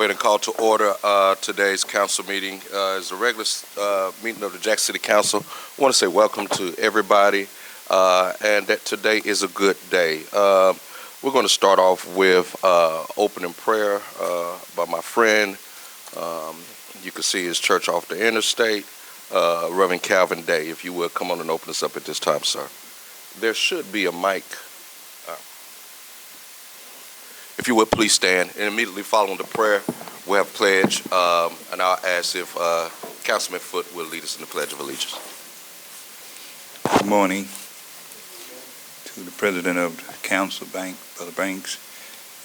And call to order today's council meeting. Is a regular meeting of the Jackson City Council. I want to say welcome to everybody and that today is a good day. We're going to start off with opening prayer by my friend. You can see his church off the interstate, Reverend Calvin Day. If you would come on and open us up at this time, sir. There should be a mic. If you would please stand, and immediately following the prayer, we'll have pledge, and I'll ask if Councilman Foote will lead us in the Pledge of Allegiance. Good morning to the President of the Council, Brother Banks,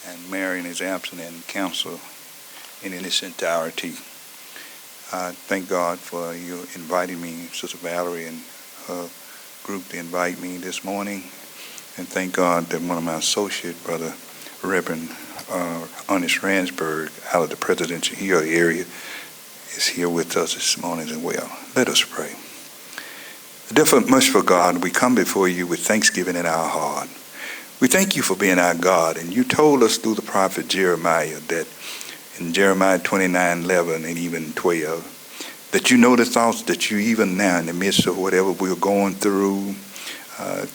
and Mayor in his absence, and Council in its entirety. I thank God for you inviting me, Sister Valerie and her group to invite me this morning, and thank God that one of my associates, Brother Reverend Ernest Ransburg, out of the Presidential Hill area, is here with us this morning as well. Let us pray. Therefore, much for God, we come before you with thanksgiving in our heart. We thank you for being our God, and you told us through the prophet Jeremiah that in Jeremiah 29:11 and even 12, that you know the thoughts that you even now in the midst of whatever we're going through,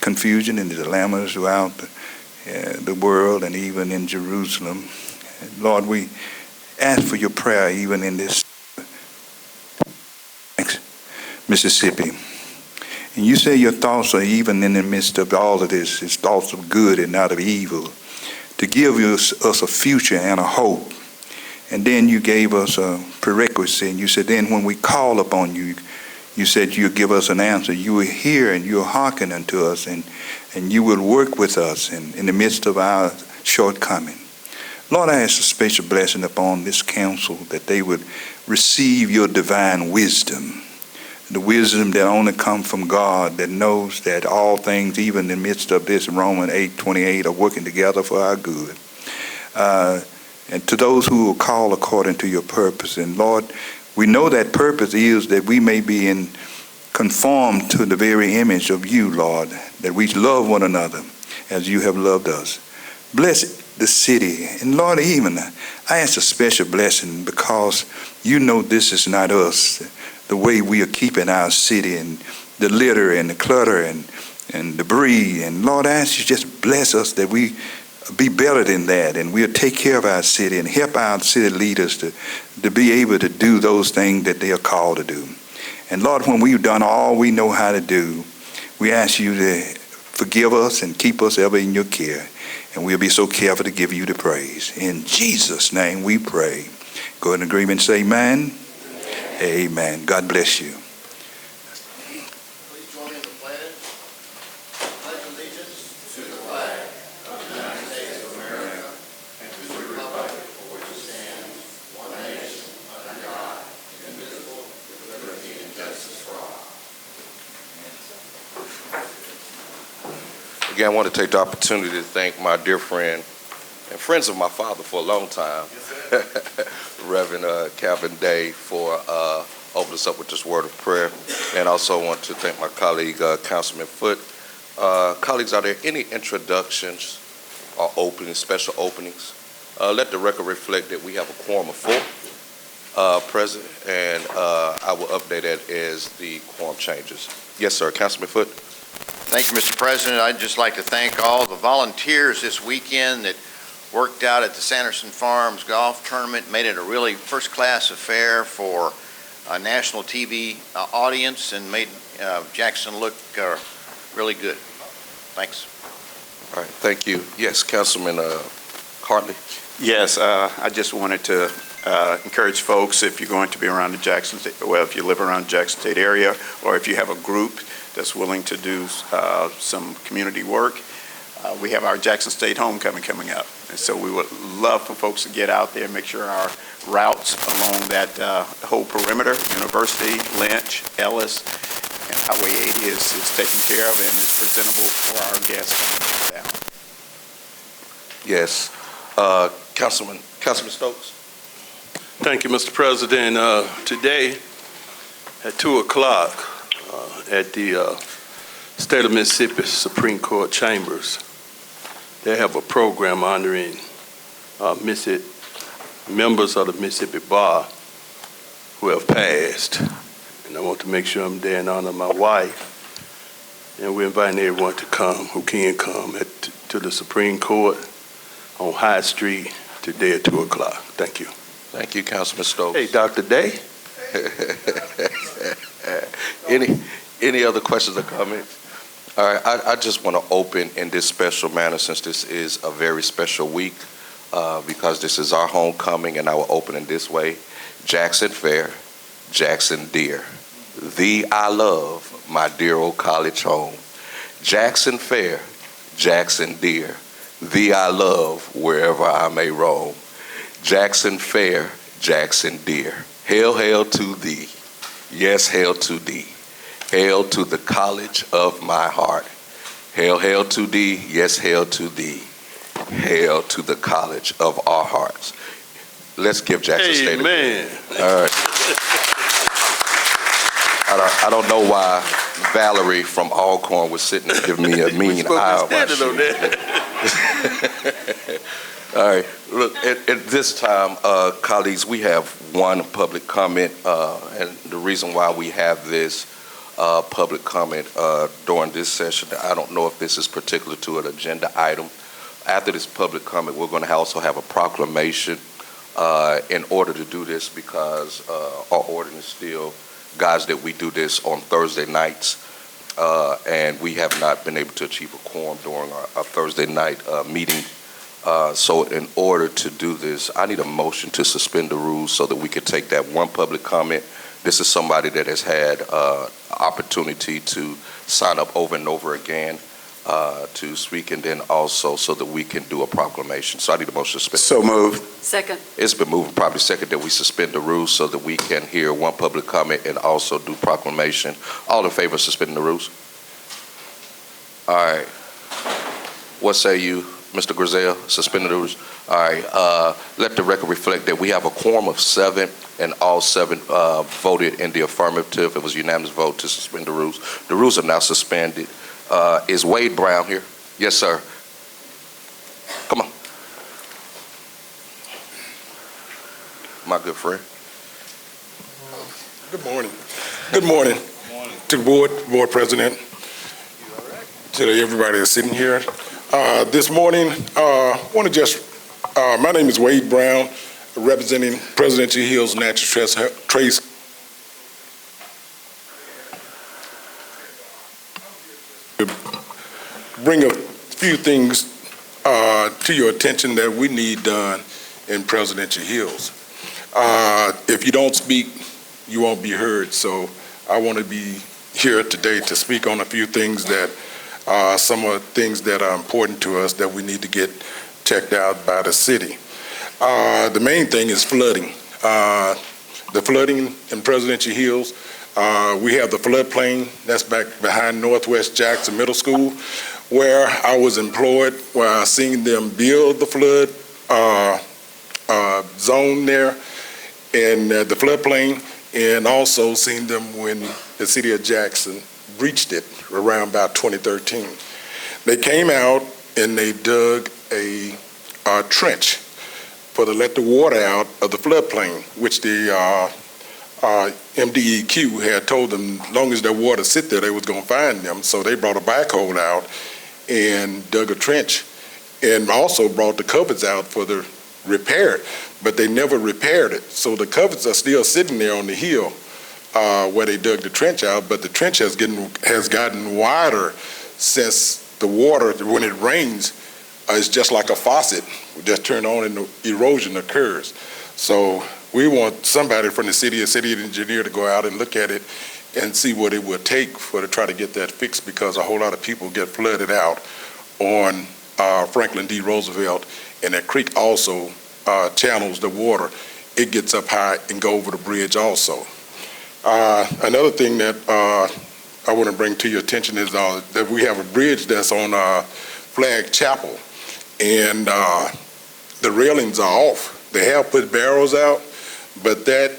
confusion and dilemmas throughout the world and even in Jerusalem. Lord, we ask for your prayer even in this Mississippi. And you say your thoughts are even in the midst of all of this, it's thoughts of good and not of evil, to give us a future and a hope. And then you gave us a prerequisite, and you said then when we call upon you, you said you'll give us an answer. You will hear and you'll hearken unto us, and you will work with us in the midst of our shortcoming. Lord, I ask a special blessing upon this council, that they would receive your divine wisdom, the wisdom that only comes from God, that knows that all things, even in the midst of this, Romans 8:28, are working together for our good. And to those who will call according to your purpose. And Lord, we know that purpose is that we may be conformed to the very image of you, Lord, that we love one another as you have loved us. Bless the city. And Lord, even I ask a special blessing because you know this is not us, the way we are keeping our city and the litter and the clutter and debris. And Lord, I ask you just bless us that we be better than that, and we'll take care of our city and help our city leaders to be able to do those things that they are called to do. And Lord, when we've done all we know how to do, we ask you to forgive us and keep us ever in your care, and we'll be so careful to give you the praise. In Jesus' name we pray. Go in agreement, say amen. Amen. God bless you. Again, I want to take the opportunity to thank my dear friend and friends of my father for a long time, Reverend Calvin Day, for opening us up with this word of prayer. And also want to thank my colleague, Councilman Foote. Colleagues, are there any introductions or openings, special openings? Let the record reflect that we have a quorum of 4 present, and I will update that as the quorum changes. Yes, sir. Councilman Foote. Thank you, Mr. President. I'd just like to thank all the volunteers this weekend that worked out at the Sanderson Farms Golf Tournament, made it a really first-class affair for a national TV audience, and made Jackson look really good. Thanks. All right, thank you. Yes, Councilman Hartley. Yes, I just wanted to encourage folks, if you're going to be around the Jackson State, well, if you live around the Jackson State area, or if you have a group that's willing to do some community work, we have our Jackson State Homecoming coming up. And so we would love for folks to get out there and make sure our routes along that whole perimeter, University, Lynch, Ellis, and Highway 80 is taken care of and is presentable for our guests coming down. Yes. Councilman Stokes. Thank you, Mr. President. Today at 2 o'clock at the State of Mississippi Supreme Court Chambers, they have a program honoring members of the Mississippi Bar who have passed. And I want to make sure I'm there in honor of my wife. And we're inviting everyone to come who can come to the Supreme Court on High Street today at 2 o'clock. Thank you. Thank you, Councilman Stokes. Hey, Dr. Day. Any other questions or comments? All right, I just want to open in this special manner, since this is a very special week, because this is our homecoming, and I will open in this way. Jackson Fair, Jackson dear, thee I love, my dear old college home. Jackson Fair, Jackson dear, thee I love, wherever I may roam. Jackson Fair, Jackson dear, hail, hail to thee. Yes, hail to thee. Hail to the college of my heart. Hail, hail to thee. Yes, hail to thee. Hail to the college of our hearts. Let's give Jackson State. Amen. All right. I don't know why Valerie from Alcorn was sitting and giving me a mean eye. All right. Look, at this time, colleagues, we have one public comment, and the reason why we have this public comment during this session, I don't know if this is particular to an agenda item. After this public comment, we're going to also have a proclamation in order to do this, because our ordinance still guides that we do this on Thursday nights, and we have not been able to achieve a quorum during our Thursday night meeting. So in order to do this, I need a motion to suspend the rules so that we can take that one public comment. This is somebody that has had opportunity to sign up over and over again to speak, and then also so that we can do a proclamation. So I need a motion to suspend. So moved. Second. It's been moved, probably second, that we suspend the rules so that we can hear one public comment and also do proclamation. All in favor of suspending the rules? All right. What say you, Mr. Griselle? Suspending the rules? All right. Let the record reflect that we have a quorum of 7, and all 7 voted in the affirmative. It was a unanimous vote to suspend the rules. The rules are now suspended. Is Wade Brown here? Yes, sir. Come on. My good friend. Good morning. Good morning to the board president, to everybody that's sitting here. This morning, my name is Wade Brown, representing Presidential Hills Natural Trace. Bring a few things to your attention that we need done in Presidential Hills. If you don't speak, you won't be heard. So I want to be here today to speak on a few things that some of the things that are important to us that we need to get checked out by the city. The main thing is flooding. The flooding in Presidential Hills. We have the floodplain that's back behind Northwest Jackson Middle School, where I was employed, where I seen them build the flood zone there in the floodplain, and also seen them when the city of Jackson breached it around about 2013. They came out and they dug a trench to let the water out of the floodplain, which the MDEQ had told them as long as that water sit there, they was going to find them. So they brought a backhoe out and dug a trench, and also brought the covers out for the repair it, but they never repaired it. So the covers are still sitting there on the hill where they dug the trench out, but the trench has gotten wider since the water, when it rains, it's just like a faucet, just turn on and the erosion occurs. So we want somebody from the city, a city engineer, to go out and look at it and see what it would take to try to get that fixed, because a whole lot of people get flooded out on Franklin D. Roosevelt, and that creek also channels the water. It gets up high and go over the bridge also. Another thing that I want to bring to your attention is that we have a bridge that's on Flag Chapel, and the railings are off. They have put barrels out, but that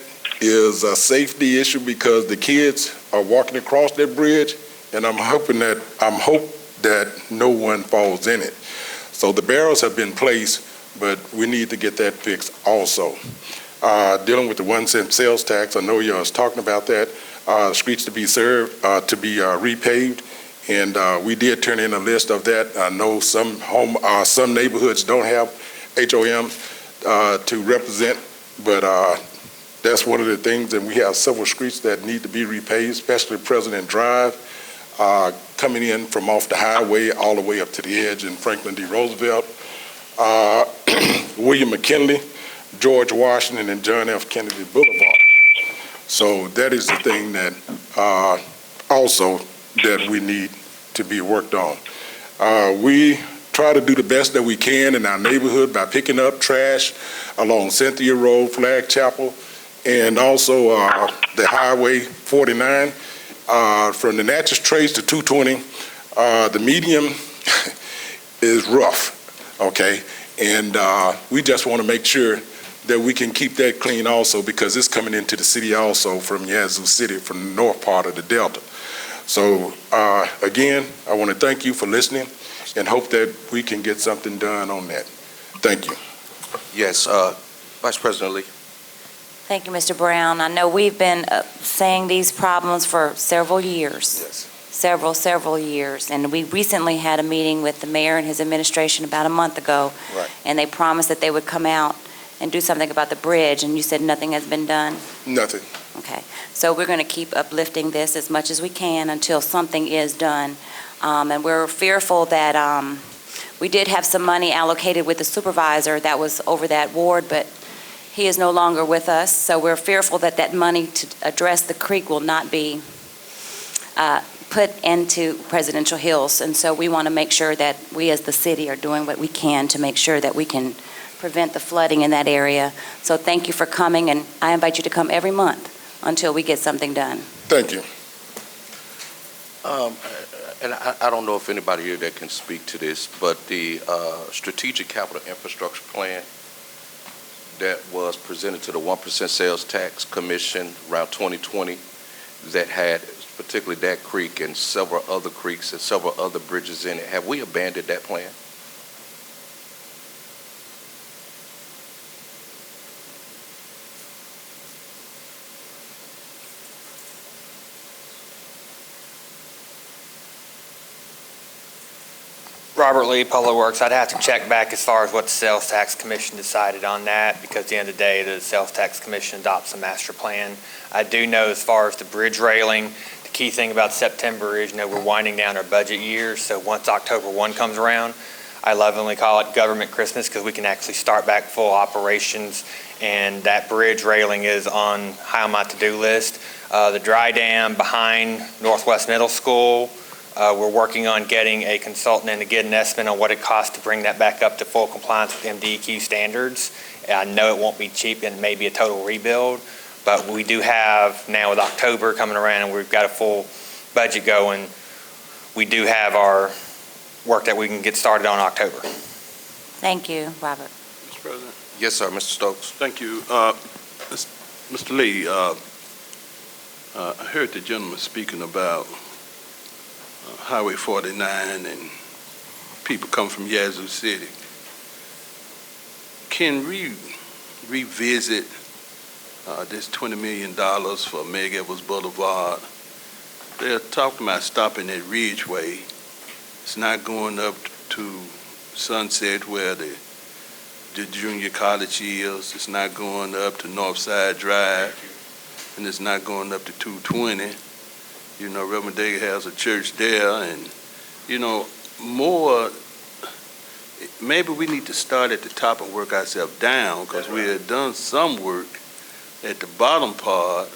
is a safety issue because the kids are walking across that bridge, and I'm hope that no one falls in it. So the barrels have been placed but we need to get that fixed also. Dealing with the 1 cent sales tax, I know you was talking about that, streets to be served, to be repaved, and we did turn in a list of that. I know some neighborhoods don't have HOM to represent, but that's one of the things, and we have several streets that need to be repaved, especially President Drive, coming in from off the highway all the way up to the edge in Franklin D. Roosevelt, William McKinley, George Washington, and John F. Kennedy Boulevard. So that is the thing that also that we need to be worked on. We try to do the best that we can in our neighborhood by picking up trash along Cynthia Road, Flag Chapel, and also the Highway 49 from the Natchez Trace to 220. The medium is rough, okay? And we just want to make sure that we can keep that clean also, because it's coming into the city also from Yazoo City, from the north part of the Delta. So again, I want to thank you for listening and hope that we can get something done on that. Thank you. Yes, Vice President Lee. Thank you, Mr. Brown. I know we've been saying these problems for several years. Yes. Several years. And we recently had a meeting with the mayor and his administration about a month ago. Right. And they promised that they would come out and do something about the bridge, and you said nothing has been done? Nothing. Okay. So we're going to keep uplifting this as much as we can until something is done. And we're fearful that we did have some money allocated with the supervisor that was over that ward, but he is no longer with us. So we're fearful that that money to address the creek will not be put into Presidential Hills. And so we want to make sure that we as the city are doing what we can to make sure that we can prevent the flooding in that area. So thank you for coming, and I invite you to come every month until we get something done. Thank you. And I don't know if anybody here that can speak to this, but the Strategic Capital Infrastructure Plan that was presented to the 1% Sales Tax Commission around 2020 that had particularly that creek and several other creeks and several other bridges in it, have we abandoned that plan? Robert Lee, Public Works. I'd have to check back as far as what the Sales Tax Commission decided on that, because at the end of the day, the Sales Tax Commission adopts a master plan. I do know as far as the bridge railing, the key thing about September is, we're winding down our budget year, so once October 1 comes around, I lovingly call it government Christmas, because we can actually start back full operations, and that bridge railing is high on my to-do list. The dry dam behind Northwest Middle School, we're working on getting a consultant in to get an estimate on what it costs to bring that back up to full compliance with MDEQ standards. I know it won't be cheap and maybe a total rebuild, but we do have now with October coming around and we've got a full budget going, we do have our work that we can get started on October. Thank you, Robert. Mr. President. Yes, sir, Mr. Stokes. Thank you. Mr. Lee, I heard the gentleman speaking about Highway 49 and people come from Yazoo City. Can we revisit this $20 million for Meg Edwards Boulevard? They're talking about stopping at Ridgeway. It's not going up to Sunset where the junior college is. It's not going up to Northside Drive, and it's not going up to 220. Reverend Day has a church there, and, maybe we need to start at the top and work ourselves down, because we had done some work at the bottom part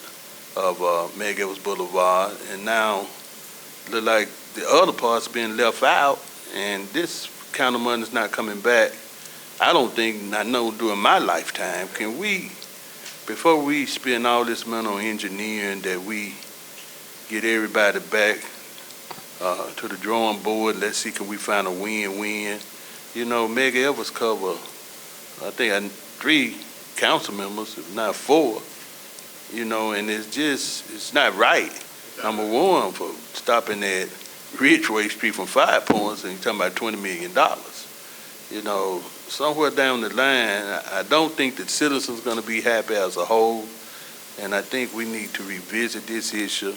of Meg Edwards Boulevard, and now look like the other part's being left out, and this kind of money is not coming back. I know during my lifetime, can we, before we spend all this money on engineering, that we get everybody back to the drawing board. Let's see, can we find a win-win? Meg Edwards cover, I think 3 council members, if not 4, and it's not right. Number one, for stopping at Ridgeway Street from 5 points and you're talking about $20 million. somewhere down the line, I don't think that citizens are going to be happy as a whole, and I think we need to revisit this issue.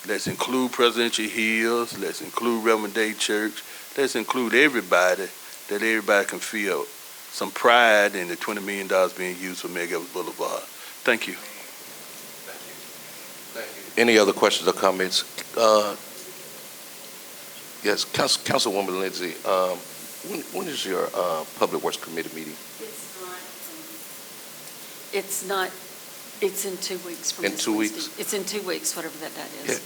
Let's include Presidential Hills, let's include Reverend Day Church, let's include everybody, that everybody can feel some pride in the $20 million being used for Medgar Evers Boulevard. Thank you. Any other questions or comments? Yes, Councilwoman Lindsay, when is your Public Works Committee meeting? It's in 2 weeks from In this 2 Wednesday. weeks? It's in 2 weeks, whatever that date is.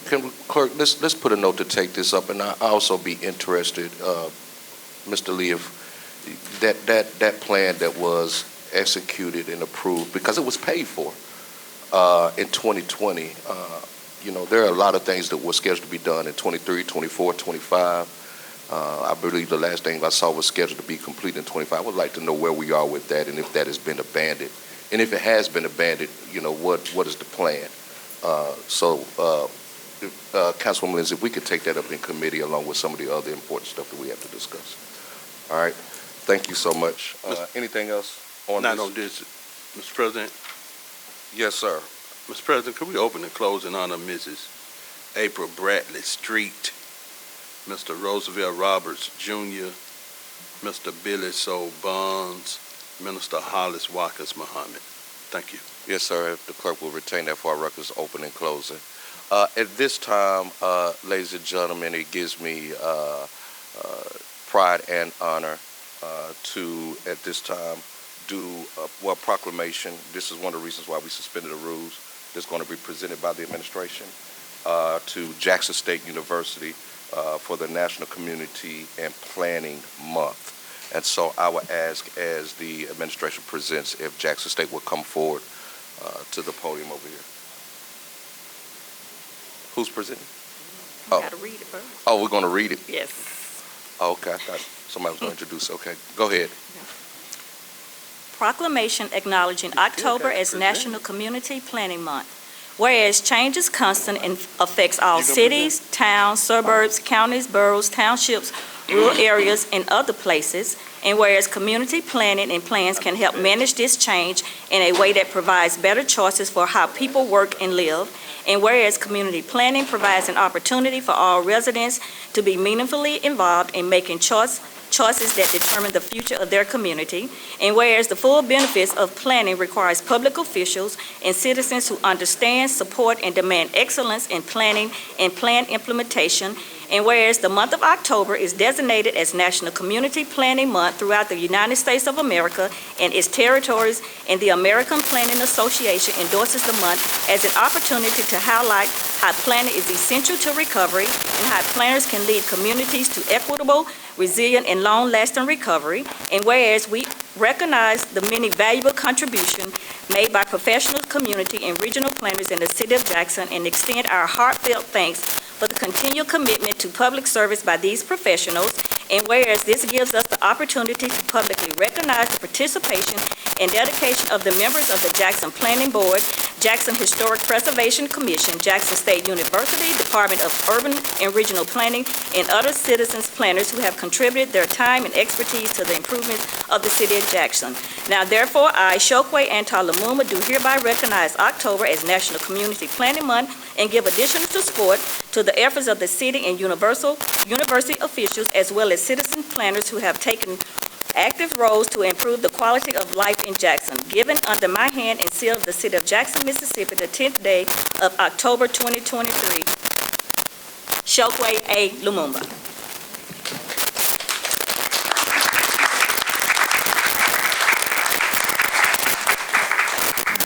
Can we, clerk, let's put a note to take this up, and I also be interested, Mr. Lee, if that plan that was executed and approved, because it was paid for in 2020, there are a lot of things that were scheduled to be done in 23, 24, 25. I believe the last thing I saw was scheduled to be complete in 25. I would like to know where we are with that and if that has been abandoned. And if it has been abandoned, what is the plan? Councilwoman Lindsay, if we could take that up in committee along with some of the other important stuff that we have to discuss. All right. Thank you so much. Anything else on Not this? on this, Mr. President. Yes, sir. Mr. President, could we open and close in honor of Mrs. April Bradley Street, Mr. Roosevelt Roberts Jr., Mr. Billy Soul Bonds, Minister Hollis Watkins Muhammad. Thank you. Yes, sir. If the clerk will retain that for our records, open and closing. At this time, ladies and gentlemen, it gives me pride and honor to, at this time, do a proclamation. This is one of the reasons why we suspended the rules. That's going to be presented by the administration to Jackson State University for the National Community and Planning Month. And so I would ask, as the administration presents, if Jackson State will come forward to the podium over here. Who's presenting? You got to read it first. Oh, we're going to read it. Yes. Oh, okay, I thought somebody was going to introduce. Okay, go ahead. Proclamation acknowledging October as National Community Planning Month. Whereas change is constant and affects all cities, towns, suburbs, counties, boroughs, townships, rural areas, and other places, and whereas community planning and plans can help manage this change in a way that provides better choices for how people work and live, and whereas community planning provides an opportunity for all residents to be meaningfully involved in making choices that determine the future of their community, and whereas the full benefits of planning requires public officials and citizens who understand, support, and demand excellence in planning and plan implementation, and whereas the month of October is designated as National Community Planning Month throughout the United States of America and its territories, and the American Planning Association endorses the month as an opportunity to highlight how planning is essential to recovery and how planners can lead communities to equitable, resilient, and long-lasting recovery, and whereas we recognize the many valuable contributions made by professional, community, and regional planners in the city of Jackson, and extend our heartfelt thanks for the continued commitment to public service by these professionals, and whereas this gives us the opportunity to publicly recognize the participation and dedication of the members of the Jackson Planning Board, Jackson Historic Preservation Commission, Jackson State University, Department of Urban and Regional Planning, and other citizens planners who have contributed their time and expertise to the improvement of the city of Jackson. Now therefore, I, Chokwe Antar Lumumba, do hereby recognize October as National Community Planning Month and give additional support to the efforts of the city and university officials as well as citizen planners who have taken active roles to improve the quality of life in Jackson. Given under my hand and seal of the city of Jackson, Mississippi, the 10th day of October 2023. Chokwe A. Lumumba.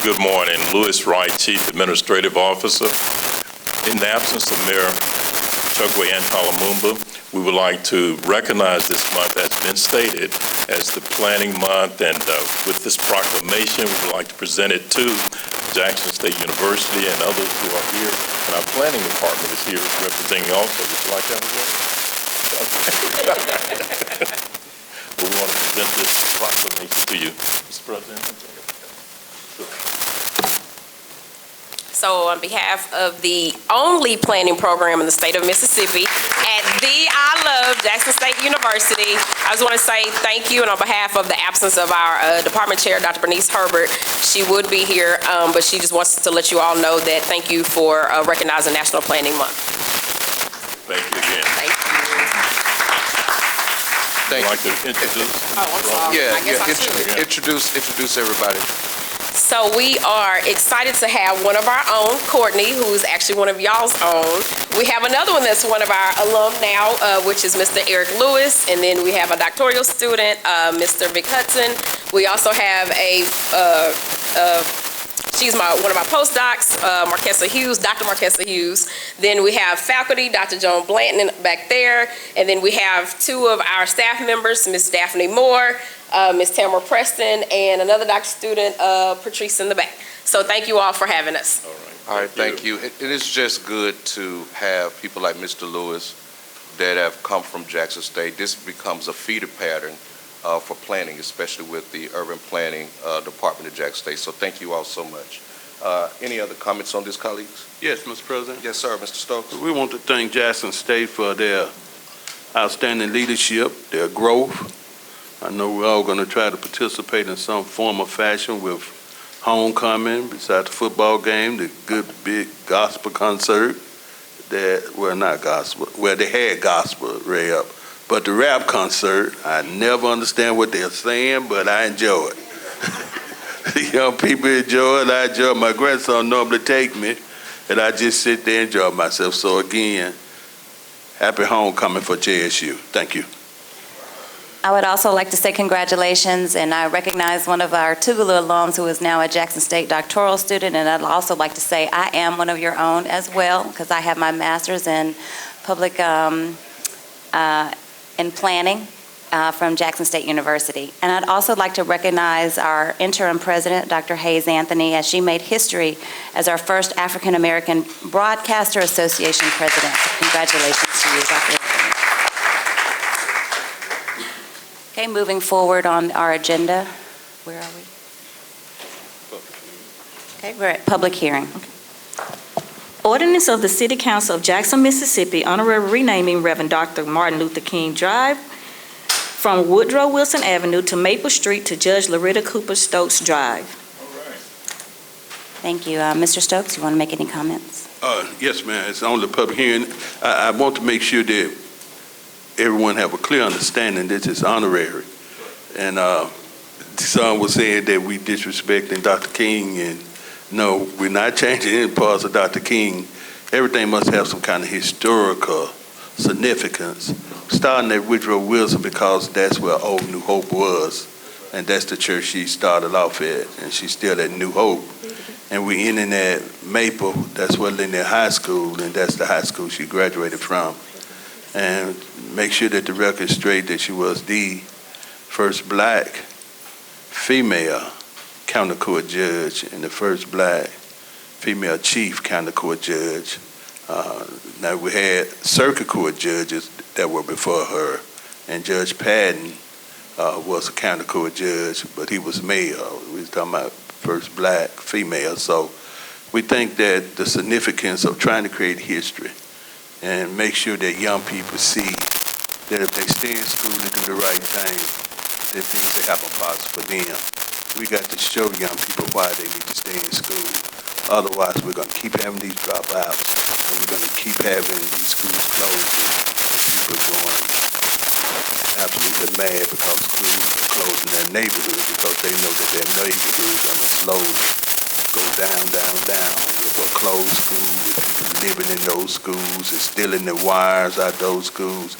Good morning. Louis Wright, Chief Administrative Officer. In the absence of Mayor Chokwe Antar Lumumba, we would like to recognize this month, as been stated, as the Planning Month, and with this proclamation, we would like to present it to Jackson State University and others who are here, and our planning department is here representing also. Would you like to have a word? Okay. Well, we want to present this proclamation to you, Mr. President. So on behalf of the only planning program in the state of Mississippi at I love Jackson State University. I just want to say thank you, and on behalf of the absence of our department chair, Dr. Bernice Herbert, she would be here, but she just wants to let you all know that thank you for recognizing National Planning Month. Thank you again. Thank you. Would you like to introduce? Oh, I'm sorry. Yeah, I guess I should. introduce everybody. So we are excited to have one of our own, Courtney, who's actually one of y'all's own. We have another one that's one of our alum now, which is Mr. Eric Lewis, and then we have a doctoral student, Mr. Vic Hudson. We also have she's one of my postdocs, Marquessa Hughes, Dr. Marquessa Hughes. Then we have faculty, Dr. Joan Blanton back there, and then we have two of our staff members, Ms. Daphne Moore, Ms. Tamara Preston, and another doctoral student, Patrice in the back. So thank you all for having us. All right, thank you. It is just good to have people like Mr. Lewis that have come from Jackson State. This becomes a feeder pattern for planning, especially with the urban planning department of Jackson State. So thank you all so much. Any other comments on this, colleagues? Yes, Mr. President. Yes, sir, Mr. Stokes. We want to thank Jackson State for their outstanding leadership, their growth. I know we're all going to try to participate in some form or fashion with homecoming, besides the football game, the good big gospel concert that, well, not gospel, well, they had gospel rap, but the rap concert, I never understand what they're saying, but I enjoy it. The young people enjoy it, I enjoy it. My grandson normally take me, and I just sit there and enjoy myself. So again, happy homecoming for JSU. Thank you. I would also like to say congratulations, and I recognize one of our Tougaloo alums who is now a Jackson State doctoral student, and I'd also like to say I am one of your own as well, because I have my master's in public in planning from Jackson State University. And I'd also like to recognize our interim president, Dr. Hayes Anthony, as she made history as our first African American Broadcaster Association president. Congratulations to you, Dr. Anthony. Okay, moving forward on our agenda, where are we? Okay, we're at public hearing. Ordinance of the City Council of Jackson, Mississippi, honorary renaming Reverend Dr. Martin Luther King Drive from Woodrow Wilson Avenue to Maple Street to Judge Loretta Cooper Stokes Drive. Thank you. Mr. Stokes, you want to make any comments? Yes, ma'am. It's on the public hearing. I want to make sure that everyone have a clear understanding this is honorary. And some was saying that we disrespecting Dr. King, and no, we're not changing any parts of Dr. King. Everything must have some kind of historical significance, starting at Woodrow Wilson, because that's where Old New Hope was, and that's the church she started off at, and she's still at New Hope. And we're ending at Maple, that's where Lanier High School, and that's the high school she graduated from. And make sure that the record is straight that she was the first black female county court judge and the first black female chief county court judge. Now we had circuit court judges that were before her, and Judge Patton was a county court judge, but he was male. We was talking about first black female. So we think that the significance of trying to create history and make sure that young people see that if they stay in school to do the right thing, that things will happen positive for them. We got to show young people why they need to stay in school. Otherwise, we're going to keep having these dropouts, and we're going to keep having these schools closing. People going absolutely mad because schools are closing their neighborhood, because they know that their neighborhood is going to slowly go down, down, down. With a closed school, with people living in those schools and stealing the wires out those schools.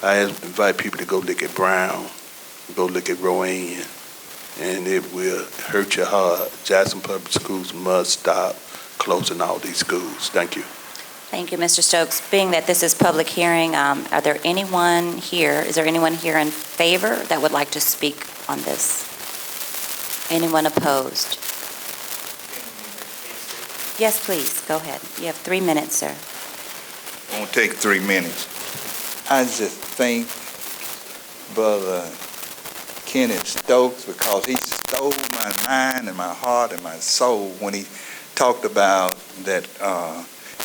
I invite people to go look at Brown, go look at Rowan, and it will hurt your heart. Jackson Public Schools must stop closing all these schools. Thank you. Thank you, Mr. Stokes. Being that this is public hearing, are there anyone here, is there anyone here in favor that would like to speak on this? Anyone opposed? Yes, please, go ahead. You have 3 minutes, sir. It won't take 3 minutes. I just thank Brother Kenneth Stokes, because he stole my mind and my heart and my soul when he talked about that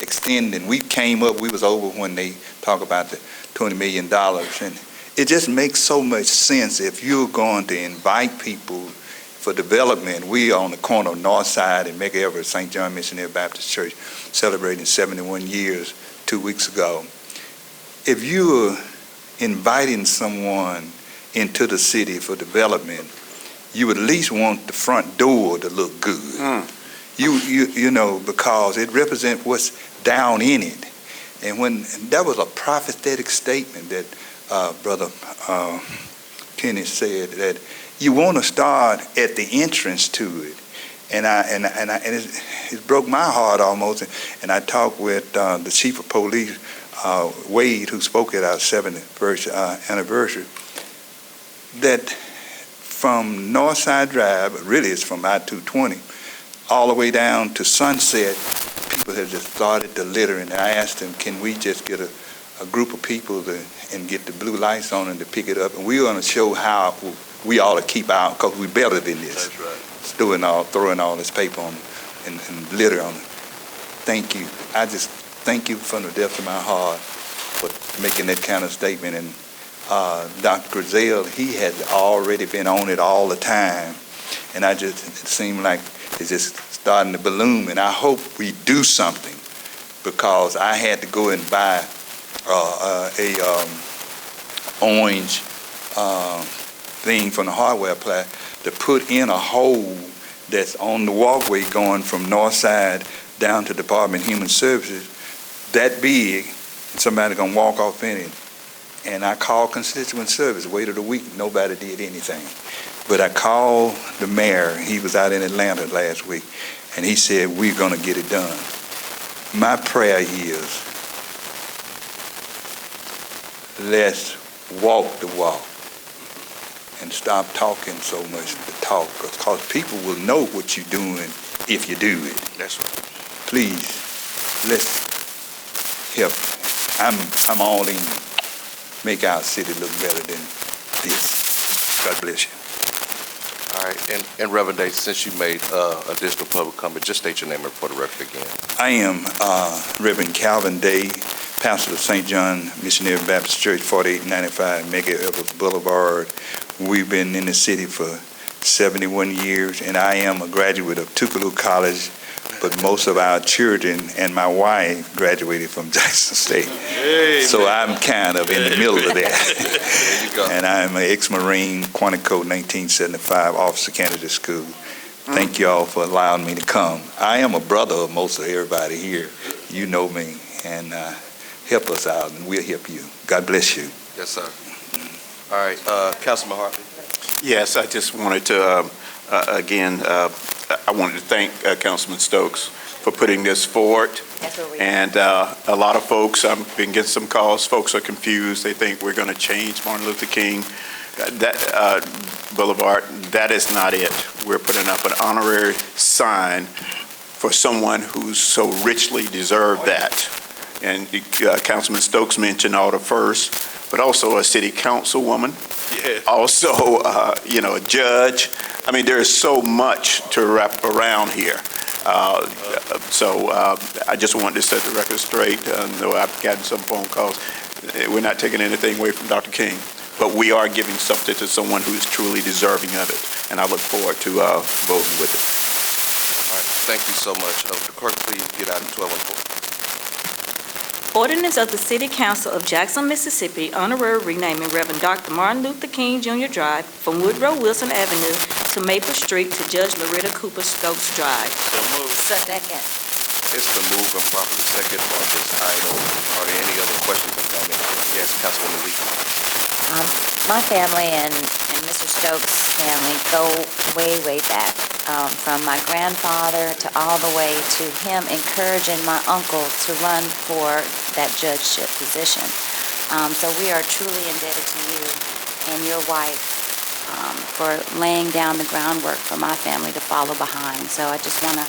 extending. We came up, we was over when they talk about the $20 million. And it just makes so much sense if you're going to invite people for development. We are on the corner of North Side and Mega Everett, St. John Missionary Baptist Church, celebrating 71 years 2 weeks ago. If you're inviting someone into the city for development, you at least want the front door to look good. You know, because it represents what's down in it. And when that was a prophetic statement that Brother Kenny said, that you want to start at the entrance to it. And it broke my heart almost. And I talked with the chief of police, Wade, who spoke at our 70th anniversary, that from Northside Drive, really it's from I-220, all the way down to Sunset, people have just started to litter. And I asked them, can we just get a group of people and get the blue lights on and to pick it up? And we're going to show how we ought to keep out, because we're better than this. That's right. Throwing all this paper on and litter on it. Thank you. I just thank you from the depths of my heart for making that kind of statement. And Dr. Grizel, he had already been on it all the time. And it seemed like it's just starting to balloon. And I hope we do something, because I had to go and buy orange thing from the hardware place to put in a hole that's on the walkway going from North Side down to Department of Human Services, that big, and somebody gonna walk off in it. And I called constituent service, waited a week, nobody did anything. But I called the mayor, he was out in Atlanta last week, and he said, we're gonna get it done. My prayer is, let's walk the walk and stop talking so much to talk, because people will know what you're doing if you do it. That's right. Please, let's help. I'm all in. Make our city look better than this. God bless you. All right, and Reverend Day, since you made additional public comment, just state your name for the record again. I am Reverend Calvin Day, pastor of St. John Missionary Baptist Church, 4895 Mega Everett Boulevard. We've been in the city for 71 years, and I am a graduate of Tougaloo College, but most of our children and my wife graduated from Jackson State. Amen. So I'm kind of in the middle of that. There you go. And I'm an ex-Marine, Quantico 1975 Officer Candidate School. Thank you all for allowing me to come. I am a brother of most of everybody here. You know me, and help us out, and we'll help you. God bless you. Yes, sir. All right, Councilman Hartley. Yes, I just wanted to, again, I wanted to thank Councilman Stokes for putting this forward. And a lot of folks, I've been getting some calls, folks are confused. They think we're going to change Martin Luther King Boulevard. That is not it. We're putting up an honorary sign for someone who's so richly deserved that. And Councilman Stokes mentioned Alder First, but also a city councilwoman, also, a judge. I mean, there is so much to wrap around here. So I just wanted to set the record straight, though I've gotten some phone calls. We're not taking anything away from Dr. King, but we are giving something to someone who is truly deserving of it, and I look forward to voting with it. All right, thank you so much. The clerk, please get item 12 and 4. Ordinance of the City Council of Jackson, Mississippi, honorary renaming Reverend Dr. Martin Luther King Jr. Drive from Woodrow Wilson Avenue to Maple Street to Judge Loretta Cooper Stokes Drive. So moved. Second. It's been moved and properly second on this item. Are there any other questions or comments? Yes, Councilwoman Lee. My family and Mr. Stokes' family go way, way back, from my grandfather to all the way to him encouraging my uncle to run for that judgeship position. So we are truly indebted to you and your wife for laying down the groundwork for my family to follow behind. So I just want to,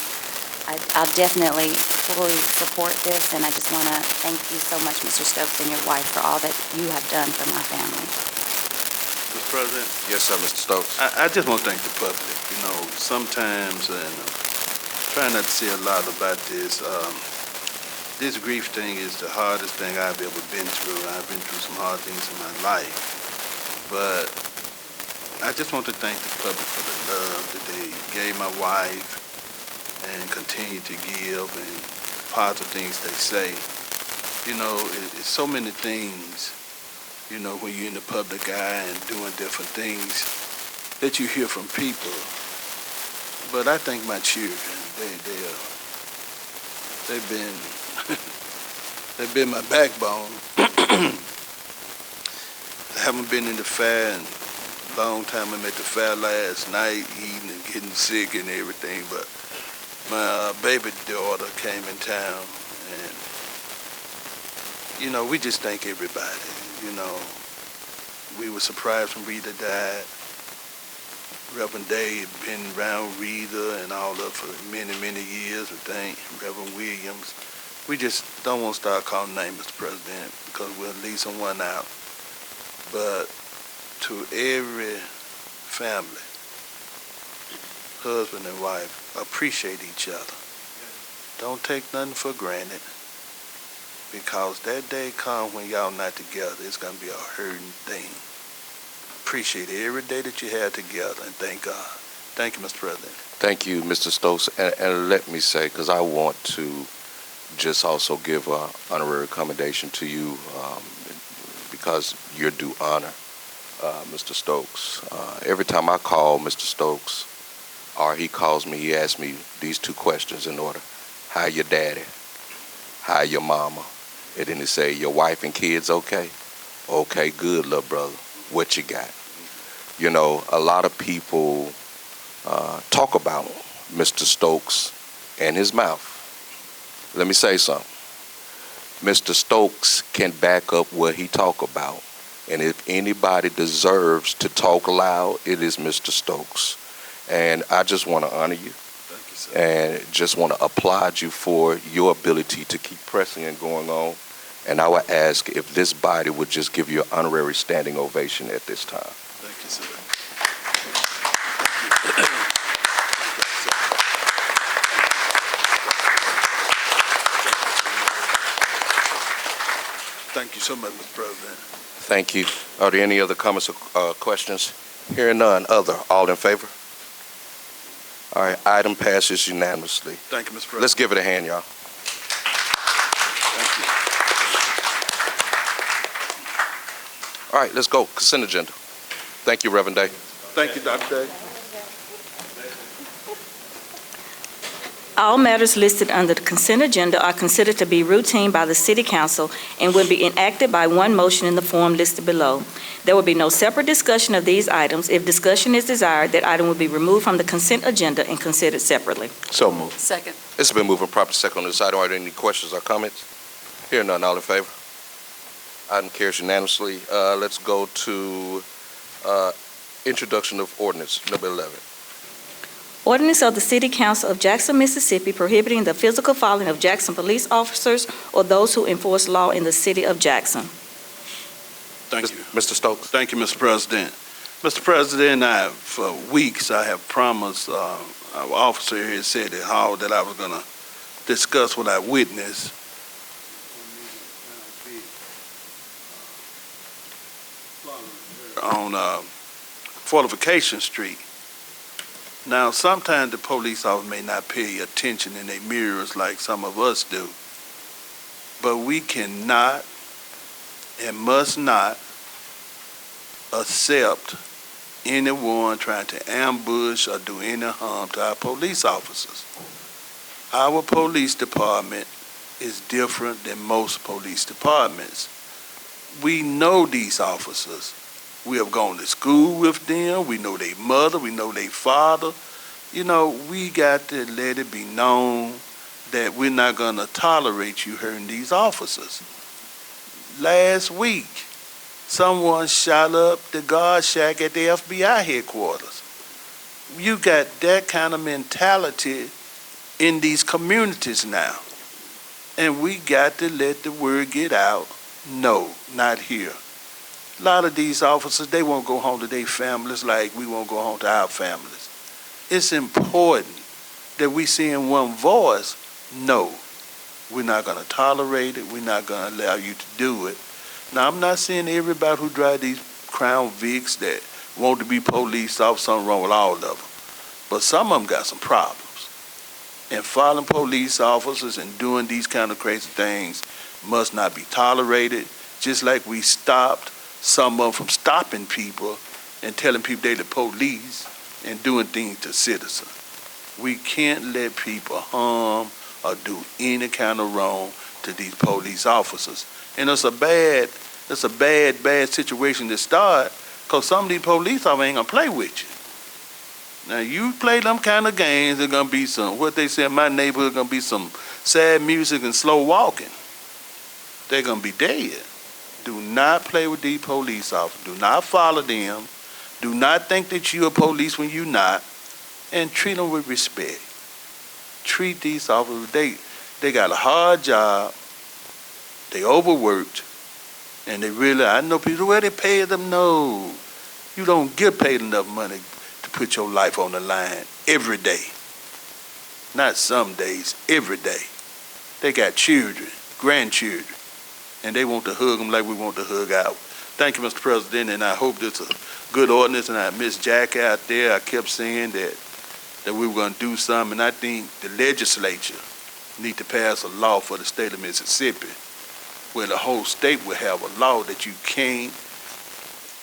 I'll definitely fully support this, and I just want to thank you so much, Mr. Stokes, and your wife for all that you have done for my family. Mr. President, Yes, sir, Mr. Stokes. I just want to thank the public. Sometimes, and try not to say a lot about this, this grief thing is the hardest thing I've ever been through. I've been through some hard things in my life. But I just want to thank the public for the love that they gave my wife and continue to give and positive things they say. You know, it's so many things, you know, when you're in the public eye and doing different things that you hear from people. But I thank my children. They've been they've been my backbone. I haven't been in the fair in a long time. I'm at the fair last night, eating and getting sick and everything. But my baby daughter came in town, and you know, we just thank everybody. You know, we were surprised when Rita died. Reverend Dave had been around Rita and all that for many, many years. We thank Reverend Williams. We just don't want to start calling names, Mr. President, because we'll leave someone out. But to every family, husband and wife, appreciate each other. Don't take nothing for granted, because that day comes when y'all not together. It's going to be a hurting thing. Appreciate every day that you have together, and thank God. Thank you, Mr. President. Thank you, Mr. Stokes. And let me say, because I want to just also give an honorary commendation to you, because you're due honor, Mr. Stokes. Every time I call Mr. Stokes, or he calls me, he asks me these two questions in order. How your daddy? How your mama? And then he say, your wife and kids okay? Okay, good, little brother. What you got? You know, a lot of people talk about Mr. Stokes and his mouth. Let me say something. Mr. Stokes can back up what he talk about. And if anybody deserves to talk loud, it is Mr. Stokes. And I just want to honor you. Thank you, sir. And just want to applaud you for your ability to keep pressing and going on. And I would ask if this body would just give you an honorary standing ovation at this time. Thank you, sir. Thank you so much, Mr. President. Thank you. Are there any other comments or questions? Hearing none. Other. All in favor? All right. Item passes unanimously. Thank you, Mr. President. Let's give it a hand, y'all. Thank you. All right. Let's go. Consent agenda. Thank you, Reverend Day. Thank you, Dr. Day. All matters listed under the consent agenda are considered to be routine by the City Council and will be enacted by one motion in the form listed below. There will be no separate discussion of these items. If discussion is desired, that item will be removed from the consent agenda and considered separately. So moved. Second. It's been moved and properly second on this item. Are there any questions or comments? Hearing none. All in favor? Item carries unanimously. Let's go to introduction of ordinance number 11. Ordinance of the City Council of Jackson, Mississippi, prohibiting the physical following of Jackson police officers or those who enforce law in the city of Jackson. Thank you. Mr. Stokes. Thank you, Mr. President. Mr. President, for weeks I have promised, our officer here said at Hall that I was going to discuss what I witnessed. On Fortification Street. Now, sometimes the police officer may not pay attention in their mirrors like some of us do, but we cannot and must not accept anyone trying to ambush or do any harm to our police officers. Our police department is different than most police departments. We know these officers. We have gone to school with them. We know their mother. We know their father. You know, we got to let it be known that we're not going to tolerate you hurting these officers. Last week, someone shot up the guard shack at the FBI headquarters. You got that kind of mentality in these communities now. And we got to let the word get out. No, not here. A lot of these officers, they won't go home to their families like we won't go home to our families. It's important that we say in one voice, no. We're not going to tolerate it. We're not going to allow you to do it. Now, I'm not saying everybody who drive these Crown Vics that want to be police officers, something wrong with all of them. But some of them got some problems. And following police officers and doing these kind of crazy things must not be tolerated, just like we stopped some of them from stopping people and telling people they the police and doing things to citizens. We can't let people harm or do any kind of wrong to these police officers. And it's a bad situation to start, because some of these police officers ain't gonna play with you. Now, you play them kind of games, there's gonna be some, what they say in my neighborhood, gonna be some sad music and slow walking. They're gonna be dead. Do not play with these police officers. Do not follow them. Do not think that you're a police when you're not. And treat them with respect. Treat these officers, they got a hard job, they overworked, and they really, I know people, well, they pay them. No, you don't get paid enough money to put your life on the line every day. Not some days, every day. They got children, grandchildren, and they want to hug them like we want to hug out. Thank you, Mr. President, and I hope this is a good ordinance, and I miss Jack out there. I kept saying that we were going to do something, and I think the legislature need to pass a law for the state of Mississippi where the whole state will have a law that you can't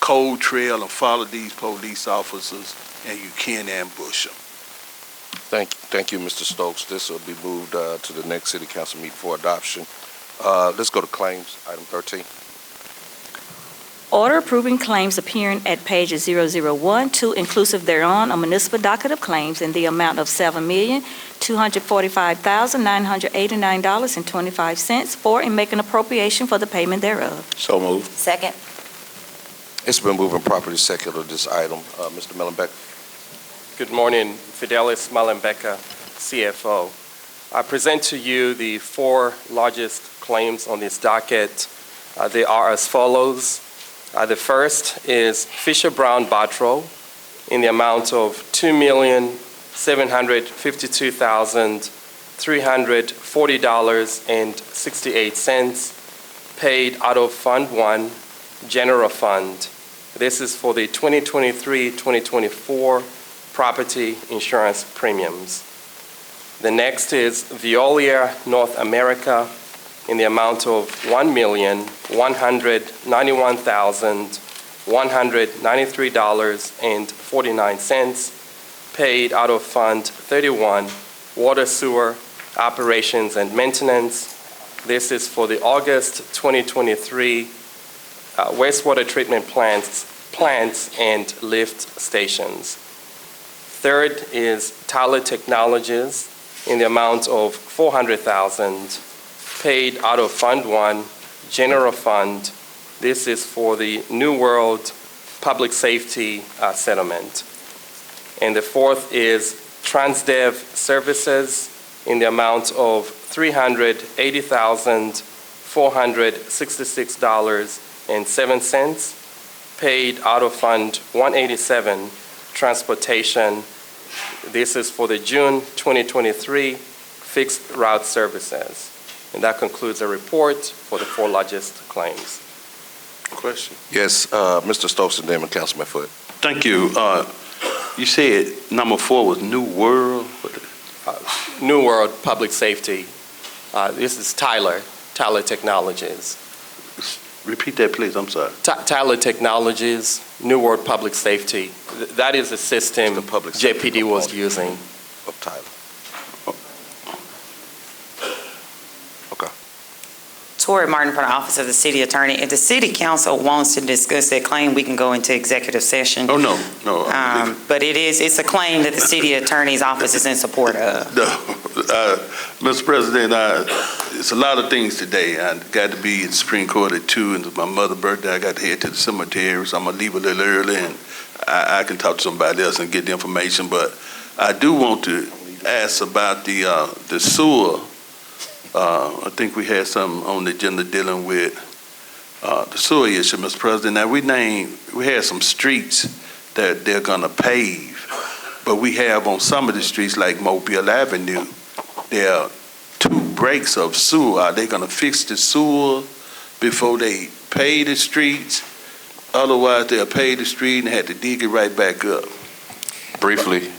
cold trail and follow these police officers, and you can't ambush them. Thank you, Mr. Stokes. This will be moved to the next city council meeting for adoption. Let's go to claims, item 13. Order approving claims appearing at pages 001 to inclusive thereon, a municipal docket of claims in the amount of $7,245,989.25 for and make an appropriation for the payment thereof. So moved. Second. It's been moved and properly second on this item. Mr. Mellenbeck. Good morning, Fidelis Malembeka, CFO. I present to you the 4 largest claims on this docket. They are as follows. The first is Fisher Brown Bottrell in the amount of $2,752,340.68 paid out of Fund 1, General Fund. This is for the 2023-2024 property insurance premiums. The next is Veolia North America in the amount of $1,191,193.49 paid out of Fund 31, Water Sewer Operations and Maintenance. This is for the August 2023 wastewater treatment plants and lift stations. Third is Tyler Technologies in the amount of $400,000 paid out of Fund 1, General Fund. This is for the New World Public Safety Settlement. And the fourth is Transdev Services in the amount of $380,466.07 paid out of Fund 187, Transportation. This is for the June 2023 fixed route services. And that concludes the report for the 4 largest claims. Question? Yes, Mr. Stokes and then Councilman Foote. Thank you. You said number 4 was New World? New World Public Safety. This is Tyler Technologies. Repeat that, please. I'm sorry. Tyler Technologies, New World Public Safety. That is the system The public JPD was using. Of Tyler. Tori Martin from the Office of the City Attorney. If the City Council wants to discuss that claim, we can go into executive session. Oh, no. But it's a claim that the City Attorney's Office is in support of. No. Mr. President, it's a lot of things today. I got to be in Supreme Court at 2, and it's my mother's birthday. I got to head to the cemetery, so I'm going to leave a little early, and I can talk to somebody else and get the information. But I do want to ask about the sewer. I think we had something on the agenda dealing with the sewer issue, Mr. President. Now, we had some streets that they're going to pave, but we have on some of the streets like Mobile Avenue, there are 2 breaks of sewer, are they gonna fix the sewer before they pay the streets? Otherwise, they'll pay the street and have to dig it right back up. Briefly,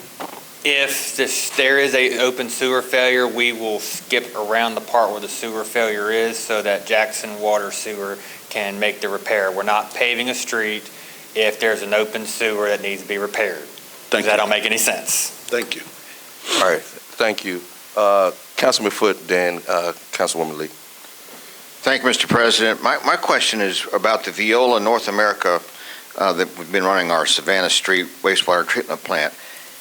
If there is a open sewer failure, we will skip around the part where the sewer failure is so that Jackson Water Sewer can make the repair. We're not paving a street if there's an open sewer that needs to be repaired. Thank you. That don't make any sense. Thank you. all right, thank you. Councilman Foote, then Councilwoman Lee. Thank you, Mr. President. My question is about the Veolia North America that we've been running our Savannah Street wastewater treatment plant.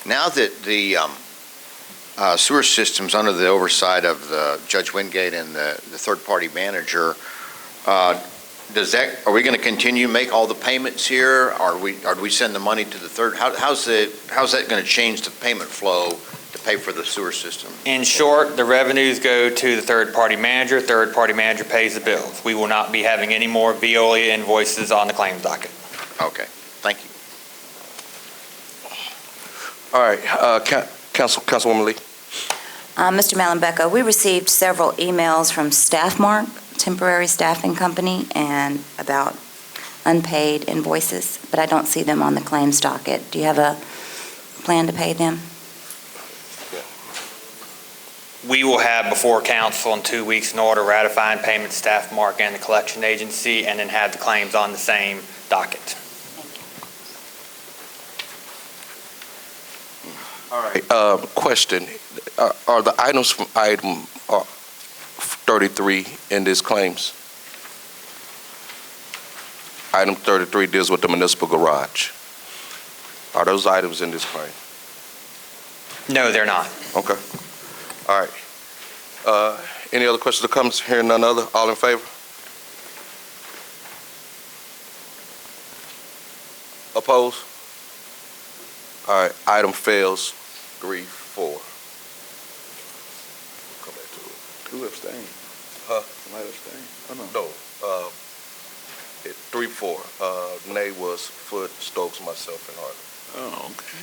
Now that the sewer system's under the oversight of Judge Wingate and the third-party manager, are we going to continue to make all the payments here? Or do we send the money to the third? How's that going to change the payment flow to pay for the sewer system? In short, the revenues go to the third-party manager pays the bills. We will not be having any more Veolia invoices on the claims docket. Okay, thank you. All right, Councilwoman Lee. Mr. Malumbeka, we received several emails from Staffmark, temporary staffing company, and about unpaid invoices, but I don't see them on the claims docket. Do you have a plan to pay them? We will have before council in 2 weeks an order ratifying payment to Staffmark and the collection agency, and then have the claims on the same docket. All right, question, are the items from item 33 in this claims? Item 33 deals with the municipal garage. Are those items in this claim? No, they're not. Okay. All right. Any other questions or comments? Hearing none other, all in favor? Opposed? All right, item fails, 3-4. Come back to it. Who abstained? Huh? Somebody abstained? Oh, no. No, 3-4. Nay was Foote, Stokes, myself, and Hartley. Oh, okay.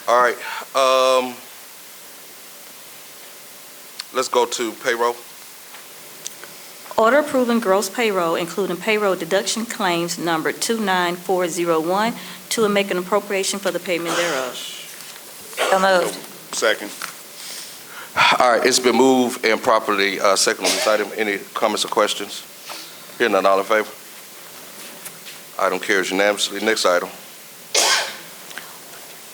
All right, let's go to payroll. Order approving gross payroll, including payroll deduction claims number 29401, to and make an appropriation for the payment thereof. So moved. Second. All right, it's been moved and properly seconded on this item. Any comments or questions? Hearing none, all in favor? Item carries unanimously. Next item.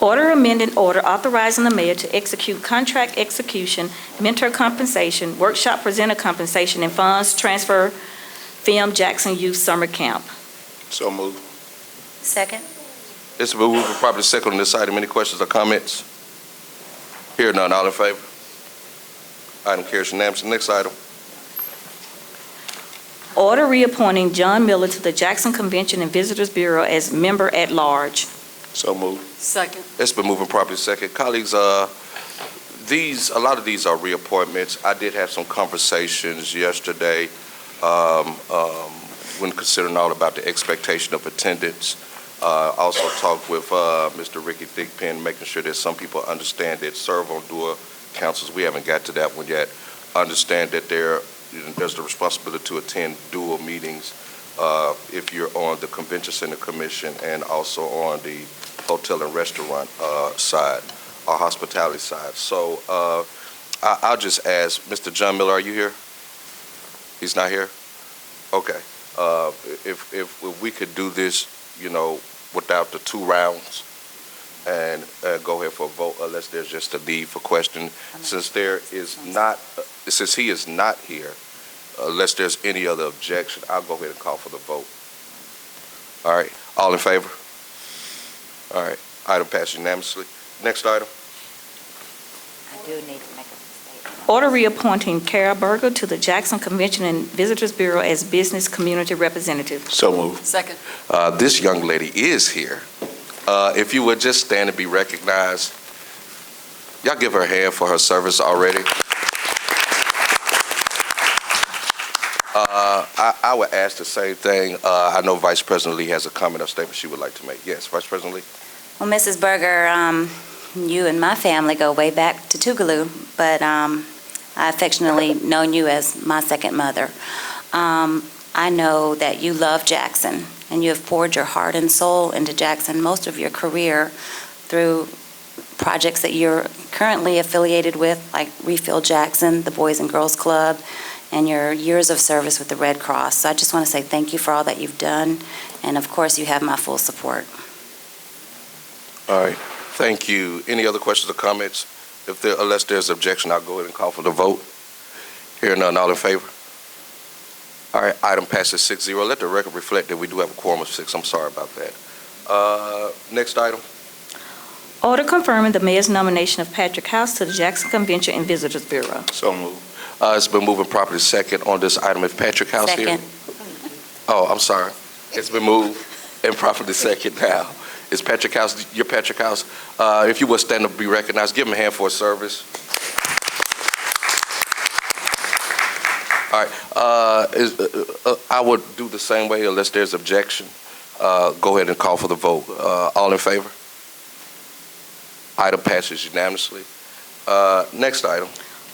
Order amending order authorizing the mayor to execute contract execution, mentor compensation, workshop presenter compensation, and funds transfer film Jackson Youth Summer Camp. So moved. Second. It's been moved and properly seconded on this item. Any questions or comments? Hearing none, all in favor? Item carries unanimously. Next item. Order reappointing John Miller to the Jackson Convention and Visitors Bureau as member at large. So moved. Second. It's been moved and properly seconded. Colleagues, a lot of these are reappointments. I did have some conversations yesterday when considering all about the expectation of attendance. Also talked with Mr. Ricky Thigpen, making sure that some people understand that serve on dual councils. We haven't got to that one yet. Understand that there's the responsibility to attend dual meetings if you're on the Convention Center Commission and also on the hotel and restaurant side, or hospitality side. So I'll just ask, Mr. John Miller, are you here? He's not here? Okay. If we could do this, without the 2 rounds and go ahead for a vote, unless there's just a need for question. Since he is not here, unless there's any other objection, I'll go ahead and call for the vote. All right, all in favor? All right, item passed unanimously. Next item. I do need to make a statement. Order reappointing Kara Berger to the Jackson Convention and Visitors Bureau as business community representative. So moved. Second. This young lady is here. If you would just stand and be recognized. Y'all give her a hand for her service already. I would ask the same thing. I know Vice President Lee has a comment or statement she would like to make. Yes, Vice President Lee. Well, Mrs. Berger, you and my family go way back to Tougaloo, but I affectionately known you as my second mother. I know that you love Jackson, and you have poured your heart and soul into Jackson most of your career through projects that you're currently affiliated with, like Refill Jackson, the Boys and Girls Club, and your years of service with the Red Cross. So I just want to say thank you for all that you've done, and of course, you have my full support. All right, thank you. Any other questions or comments? Unless there's objection, I'll go ahead and call for the vote. Hearing none, all in favor? All right, item passes 6-0. Let the record reflect that we do have a quorum of 6. I'm sorry about that. Next item. Order confirming the mayor's nomination of Patrick House to the Jackson Convention and Visitors Bureau. So moved. It's been moved and properly second on this item. Is Patrick House here? Second. Oh, I'm sorry. It's been moved and properly second now. Is Patrick House, your Patrick House? If you would stand up and be recognized, give him a hand for his service. All right, I would do the same way unless there's objection. Go ahead and call for the vote. All in favor? Item passes unanimously. Next item.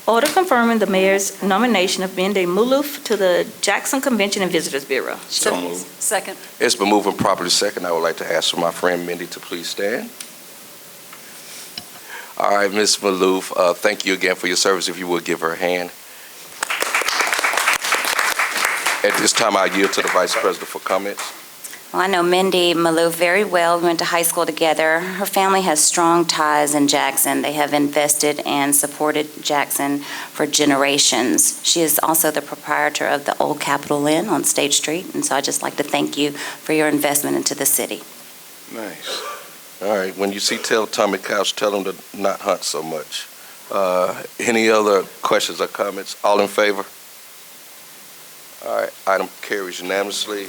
Order confirming the mayor's nomination of Mindy Muloof to the Jackson Convention and Visitors Bureau. So moved. Second. It's been moved and properly second. I would like to ask for my friend Mindy to please stand. All right, Ms. Muloof, thank you again for your service. If you would give her a hand. At this time, I yield to the Vice President for comments. Well, I know Mindy Malou very well. We went to high school together. Her family has strong ties in Jackson. They have invested and supported Jackson for generations. She is also the proprietor of the Old Capitol Inn on State Street, and so I'd just like to thank you for your investment into the city. Nice. All right, when you see Tommy Couch, tell him to not hunt so much. Any other questions or comments? All in favor? All right, item carries unanimously.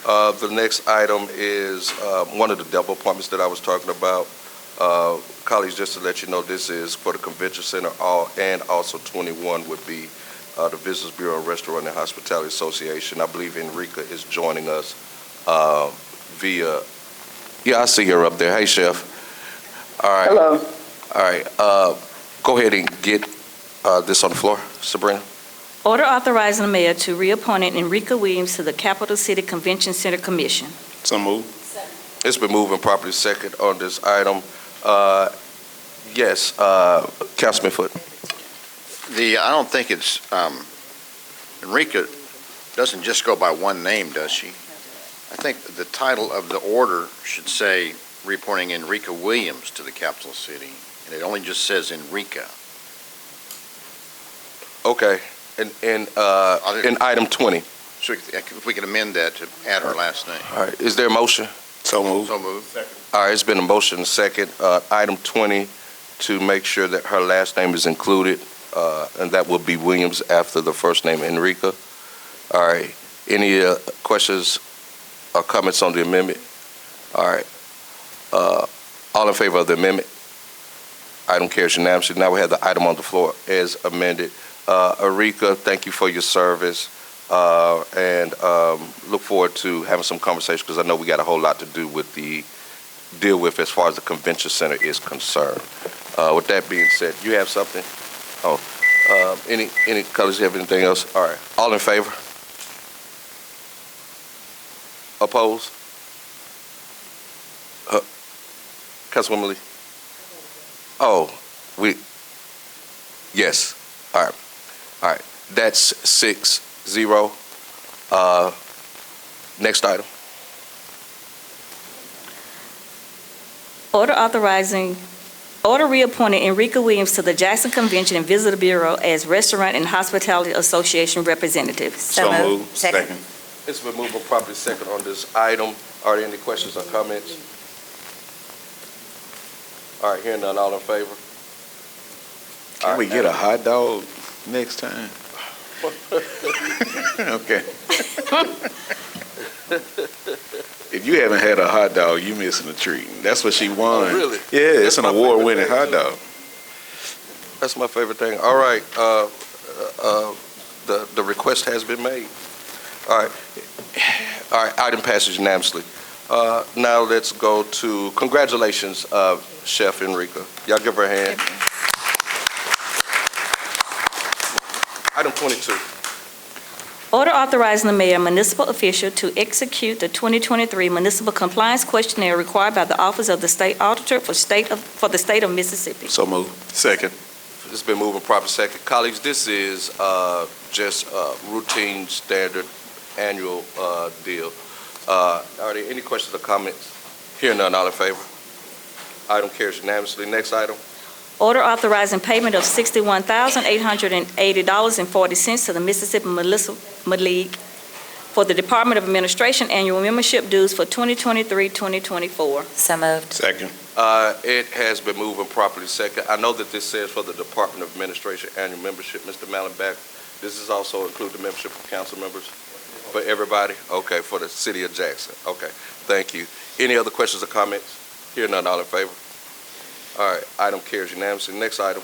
The next item is one of the double appointments that I was talking about. Colleagues, just to let you know, this is for the Convention Center, and also 21 would be the Visitors Bureau and Restaurant and Hospitality Association. I believe Enrica is joining us via, I see her up there. Hey, Chef. All right. Hello. All right, go ahead and get this on the floor, Sabrina. Order authorizing the mayor to reappoint Enrica Williams to the Capital City Convention Center Commission. So moved. It's been moved and properly second on this item. Yes, Councilman Foote. I don't think it's, Enrica doesn't just go by one name, does she? I think the title of the order should say reappointing Enrica Williams to the Capital City, and it only just says Enrica. Okay, in item 20. So if we could amend that to add her last name. All right, is there a motion? So moved. So moved. All right, it's been a motion and second. Item 20, to make sure that her last name is included, and that will be Williams after the first name, Enrica. All right, any questions or comments on the amendment? All right, all in favor of the amendment? Item carries unanimously. Now we have the item on the floor as amended. Enrica, thank you for your service, and look forward to having some conversation, because I know we got a whole lot to deal with as far as the convention center is concerned. With that being said, you have something? Oh, any colors? You have anything else? All right, all in favor? Opposed? Councilwoman Lee? Oh, yes. All right. All right, that's 6-0. Next item. Order reappointing Enrica Williams to the Jackson Convention and Visitor Bureau as Restaurant and Hospitality Association representative. So moved. Second. It's been moved and properly second on this item. Are there any questions or comments? All right, hearing none, all in favor? Can we get a hot dog next time? Okay. If you haven't had a hot dog, you missing a treat. That's what she won. Oh, really? Yeah, it's an award-winning hot dog. That's my favorite thing. All right, the request has been made. All right, item passes unanimously. Now let's go to, congratulations, Chef Enrica. Y'all give her a hand. Item 22. Order authorizing the mayor and municipal official to execute the 2023 municipal compliance questionnaire required by the Office of the State Auditor for the state of Mississippi. So moved. Second. It's been moved and proper second. Colleagues, this is just routine, standard, annual deal. Are there any questions or comments? Hearing none, all in favor? Item carries unanimously. Next item. Order authorizing payment of $61,880.40 to the Mississippi Municipal League for the Department of Administration annual membership dues for 2023-2024. So moved. Second. It has been moved and properly second. I know that this says for the Department of Administration annual membership. Mr. Mallenbach, does this also include the membership of council members? For everybody? Okay, for the city of Jackson. Okay, thank you. Any other questions or comments? Hearing none, all in favor? All right, item carries unanimously. Next item.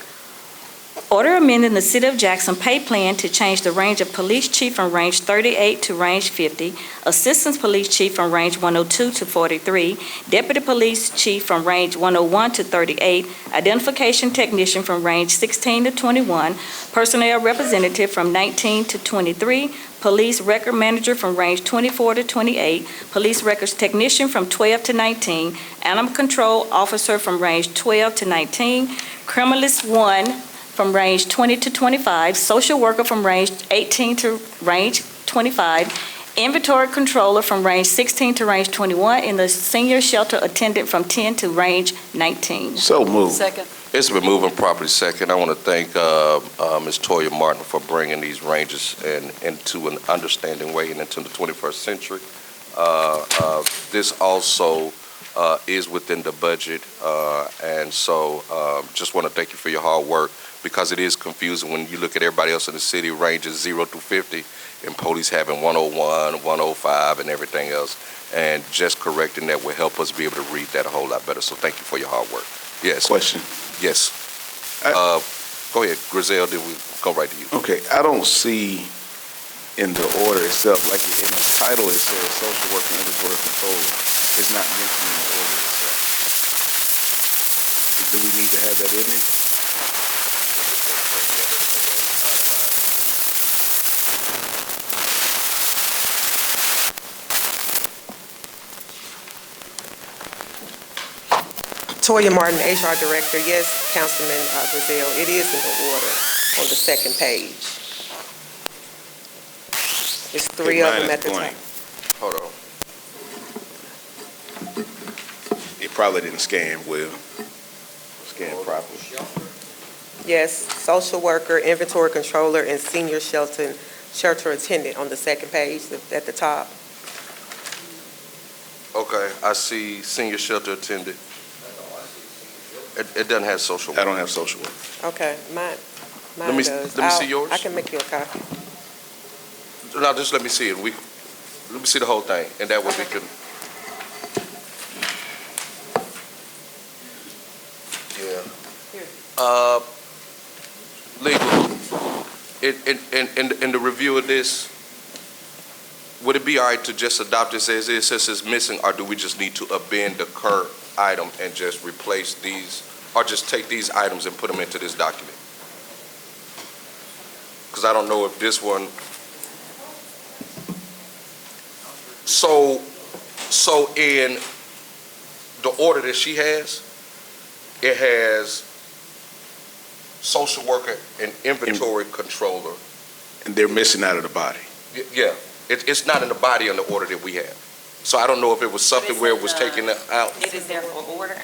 Order amending the City of Jackson pay plan to change the range of police chief from range 38 to range 50, assistant police chief from range 102 to 43, deputy police chief from range 101 to 38, identification technician from range 16 to 21, personnel representative from 19 to 23, police record manager from range 24 to 28, police records technician from 12 to 19, animal control officer from range 12 to 19, criminalist 1 from range 20 to 25, social worker from range 18 to range 25, inventory controller from range 16 to range 21, and the senior shelter attendant from 10 to range 19. So moved. Second. It's been moved and properly second. I want to thank Ms. Toya Martin for bringing these ranges into an understanding way and into the 21st century. This also is within the budget, and so just want to thank you for your hard work, because it is confusing when you look at everybody else in the city, ranges 0 through 50, and police having 101, 105, and everything else. And just correcting that will help us be able to read that a whole lot better. So thank you for your hard work. Yes. Question. Yes. Go ahead, Grizel, then we go right to you. Okay, I don't see in the order itself, like in the title it says social work and inventory control. It's not mentioned in the order itself. Do we need to have that in there? Toya Martin, HR Director. Yes, Councilman Griselle, it is in the order on the second page. It's three of them at the top. Hold on. It probably didn't scan well. Scan properly. Yes, social worker, inventory controller, and senior shelter attendant on the second page at the top. Okay, I see senior shelter attendant. It doesn't have social work. I don't have social work. Okay, mine Let me does. see yours. I can make you a copy. No, just let me see it. Let me see the whole thing, and that way we can. Yeah. Legal. In the review of this, would it be all right to just adopt this as is, since it's missing, or do we just need to amend the current item and just replace these, or just take these items and put them into this document? Because I don't know if this one. So in the order that she has, it has social worker and inventory controller. And they're missing out of the body. Yeah, it's not in the body in the order that we have. So I don't know if it was something where it was taken out. It is there for order.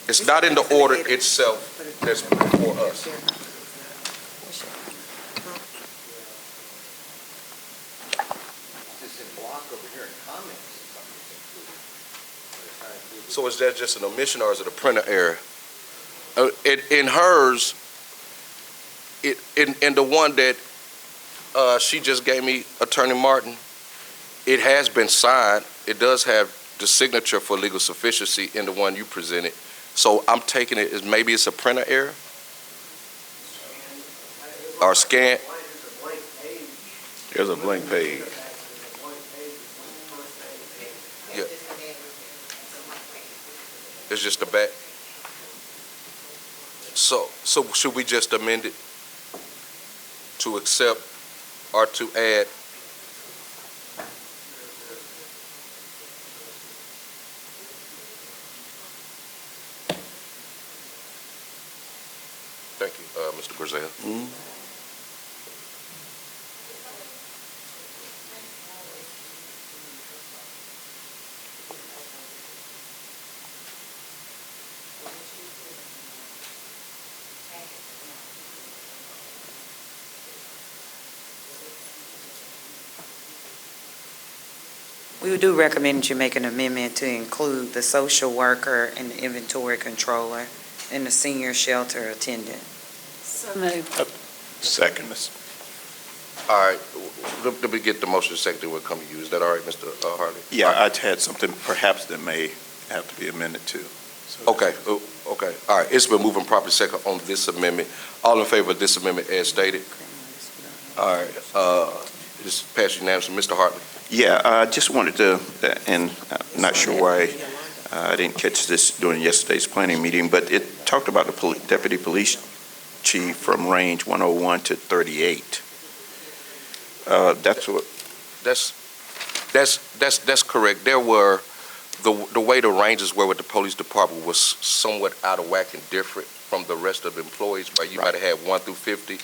It's not in the order itself that's before us. So is that just an omission or is it a printer error? In hers, in the one that she just gave me, Attorney Martin, it has been signed. It does have the signature for legal sufficiency in the one you presented. So I'm taking it as maybe it's a printer error or scan. There's a blank page. Yeah. It's just the back? So should we just amend it to accept or to add? Thank you, Mr. Griselle. We do recommend that you make an amendment to include the social worker and the inventory controller and the senior shelter attendant. So moved. Second. All right, let me get the motion second, we'll come to you. Is that all right, Mr. Hartley? Yeah, I'd had something perhaps that may have to be amended too. So- Okay, okay, all right, it's been moving properly second on this amendment. All in favor of this amendment as stated? All right, this passed unanimously. Mr. Hartley? Yeah, I just wanted to, and I'm not sure why I didn't catch this during yesterday's planning meeting, but it talked about the deputy police chief from range 101 to 38. That's what, That's correct. There were, the way the ranges were with the police department was somewhat out of whack and different from the rest of the employees, where you might have had 1 through 50.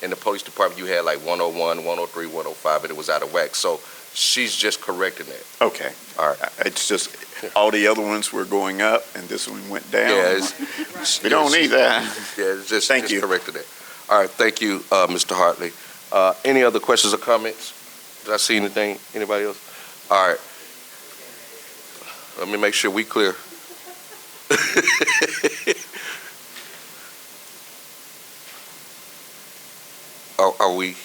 In the police department, you had like 101, 103, 105, and it was out of whack. So she's just correcting that. okay. All right. It's just, all the other ones were going up and this one went down. Yeah, We don't need that. Yeah, it's just, Thank just you. corrected that. All right, thank you, Mr. Hartley. Any other questions or comments? Did I see anything? Anybody else? All right. Let me make sure we clear. Are we?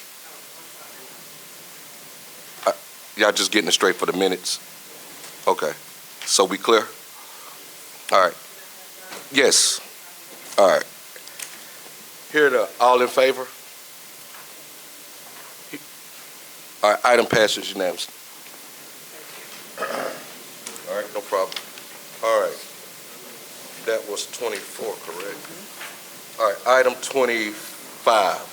Y'all just getting it straight for the minutes? Okay. So we clear? All right. Yes. All right. Here the, all in favor? All right, item passes unanimously. All right, no problem. All right. That was 24, correct? All right, item 25.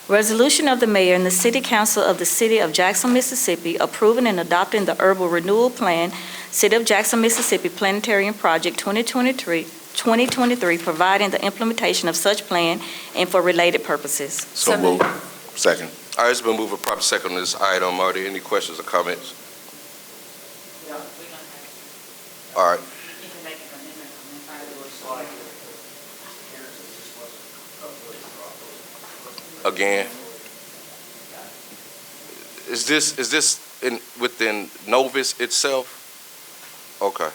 Resolution of the mayor and the city council of the city of Jackson, Mississippi, approving and adopting the Urban Renewal Plan, City of Jackson, Mississippi Planetarium Project 2023, providing the implementation of such plan and for related purposes. So moved. Second. All right, it's been moved and properly second on this item. Are there any questions or comments? All right. Again, is this within Novus itself? Okay.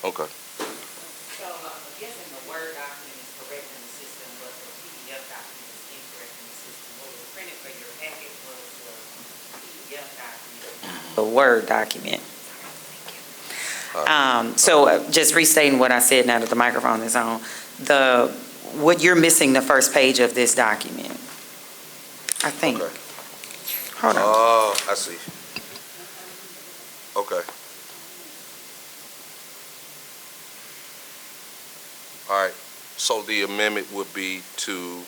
Okay. So I'm guessing the Word document is correct in the system, but the PDF document is incorrect in the system. What was printed for your packet was the PDF document. The Word document. So just restating what I said now that the microphone is on, what you're missing the first page of this document, I think. Okay. Hold on. Oh, I see. Okay. All right, so the amendment would be to,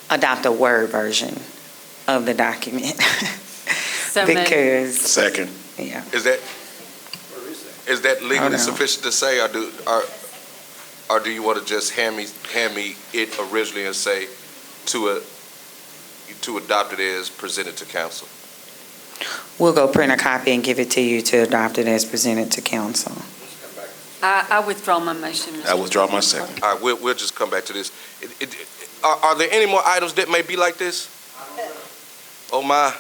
Adopt a Word version of the document. So moved. Because, Second. yeah. is that legally Hold on. sufficient to say, or do you want to just hand me it originally and say to adopt it as presented to council? We'll go print a copy and give it to you to adopt it as presented to council. I withdraw my motion. Mr. I withdraw my second. All right, we'll just come back to this. Are there any more items that may be like this? Oh, my.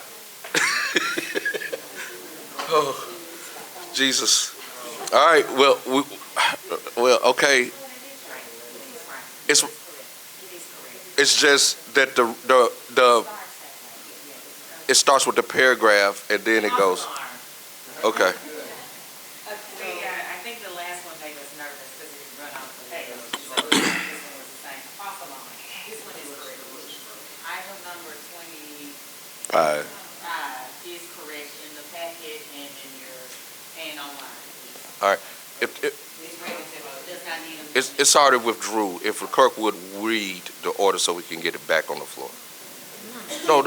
Oh, Jesus. All right, well, okay. It's just that it starts with the paragraph and then it goes. Okay. I think the last one made us nervous because it run off the page. This one was the same. This one is correct. Item number 25 is correct in the packet and in your, and online. All right. It's already withdrew. If the clerk would read the order so we can get it back on the floor. No.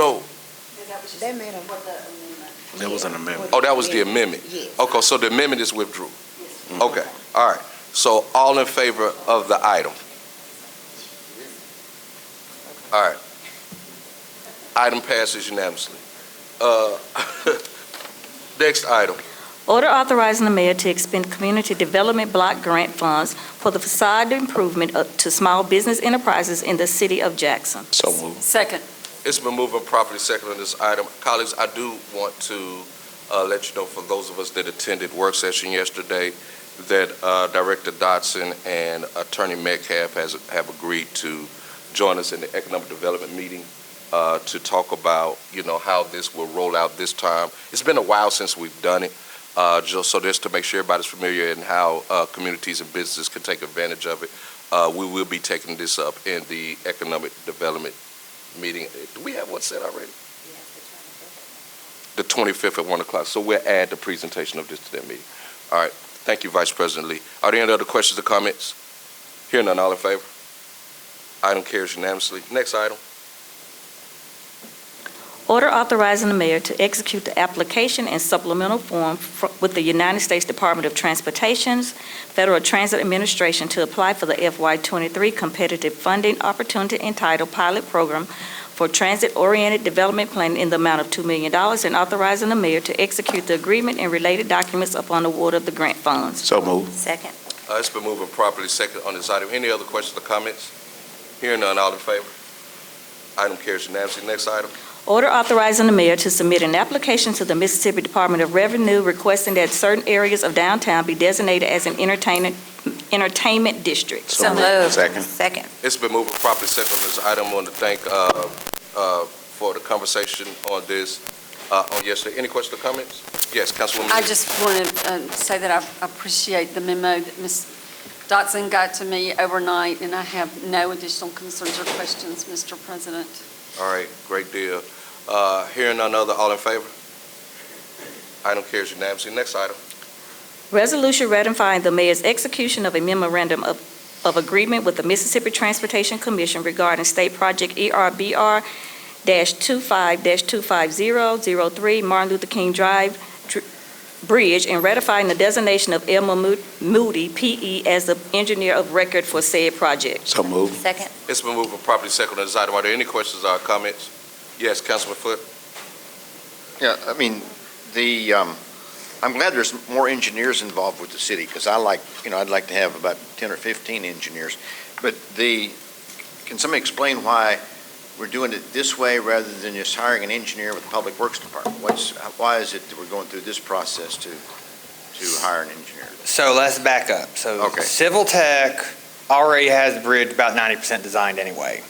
That was an amendment. Oh, that was the amendment? Okay, so the amendment is withdrew? Okay, all right. So all in favor of the item? All right. Item passes unanimously. Next item. Order authorizing the mayor to expend community development block grant funds for the facade improvement to small business enterprises in the city of Jackson. So moved. Second. It's been moved and properly second on this item. Colleagues, I do want to let you know, for those of us that attended work session yesterday, that Director Dotson and Attorney Metcalf have agreed to join us in the economic development meeting to talk about, how this will roll out this time. It's been a while since we've done it, just to make sure everybody's familiar in how communities and businesses can take advantage of it. We will be taking this up in the economic development meeting. Do we have one set already? The 25th at 1 o'clock. So we'll add the presentation of this to that meeting. All right. Thank you, Vice President Lee. Are there any other questions or comments? Hearing none, all in favor? Item carries unanimously. Next item. Order authorizing the mayor to execute the application and supplemental form with the United States Department of Transportation's Federal Transit Administration to apply for the FY23 competitive funding opportunity entitled Pilot Program for Transit-Oriented Development Planning in the amount of $2 million, and authorizing the mayor to execute the agreement and related documents upon award of the grant funds. So moved. Second. It's been moved and properly second on this item. Any other questions or comments? Hearing none, all in favor? Item carries unanimously. Next item. Order authorizing the mayor to submit an application to the Mississippi Department of Revenue requesting that certain areas of downtown be designated as an entertainment district. So moved. Second. It's been moved and properly second on this item. I want to thank for the conversation on this on yesterday. Any questions or comments? Yes, Councilwoman. I just want to say that I appreciate the memo that Ms. Dotson got to me overnight, and I have no additional concerns or questions, Mr. President. All right, great deal. Hearing none other, all in favor? Item carries unanimously. Next item. Resolution ratifying the mayor's execution of a memorandum of agreement with the Mississippi Transportation Commission regarding State Project ERBR-25-25003 Martin Luther King Drive Bridge, and ratifying the designation of Elmer Moody, P.E., as the engineer of record for said project. So moved. Second. It's been moved and properly second on this item. Are there any questions or comments? Yes, Councilman Foot. Yeah, I mean, I'm glad there's more engineers involved with the city, because I'd like to have about 10 or 15 engineers. But can somebody explain why we're doing it this way rather than just hiring an engineer with the Public Works Department? Why is it that we're going through this process to hire an engineer? So let's back up. So Okay. Civil Tech already has the bridge about 90% designed anyway.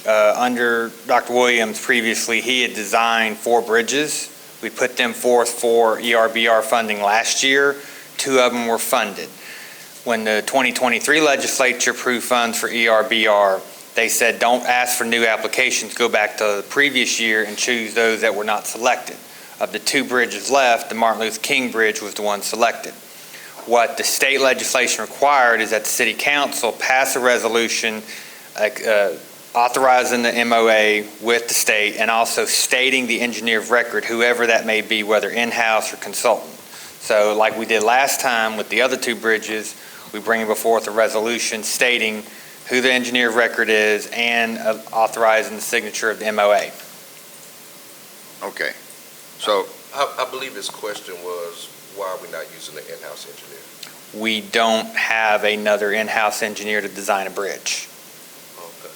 Under Dr. Williams previously, he had designed 4 bridges. We put them forth for ERBR funding last year. 2 of them were funded. When the 2023 legislature approved funds for ERBR, they said, don't ask for new applications, go back to the previous year and choose those that were not selected. Of the 2 bridges left, the Martin Luther King Bridge was the one selected. What the state legislation required is that the city council pass a resolution authorizing the MOA with the state, and also stating the engineer of record, whoever that may be, whether in-house or consultant. So like we did last time with the other 2 bridges, we bring before a resolution stating who the engineer of record is and authorizing the signature of the MOA. Okay. So I believe his question was, why are we not using an in-house engineer? We don't have another in-house engineer to design a bridge. Okay.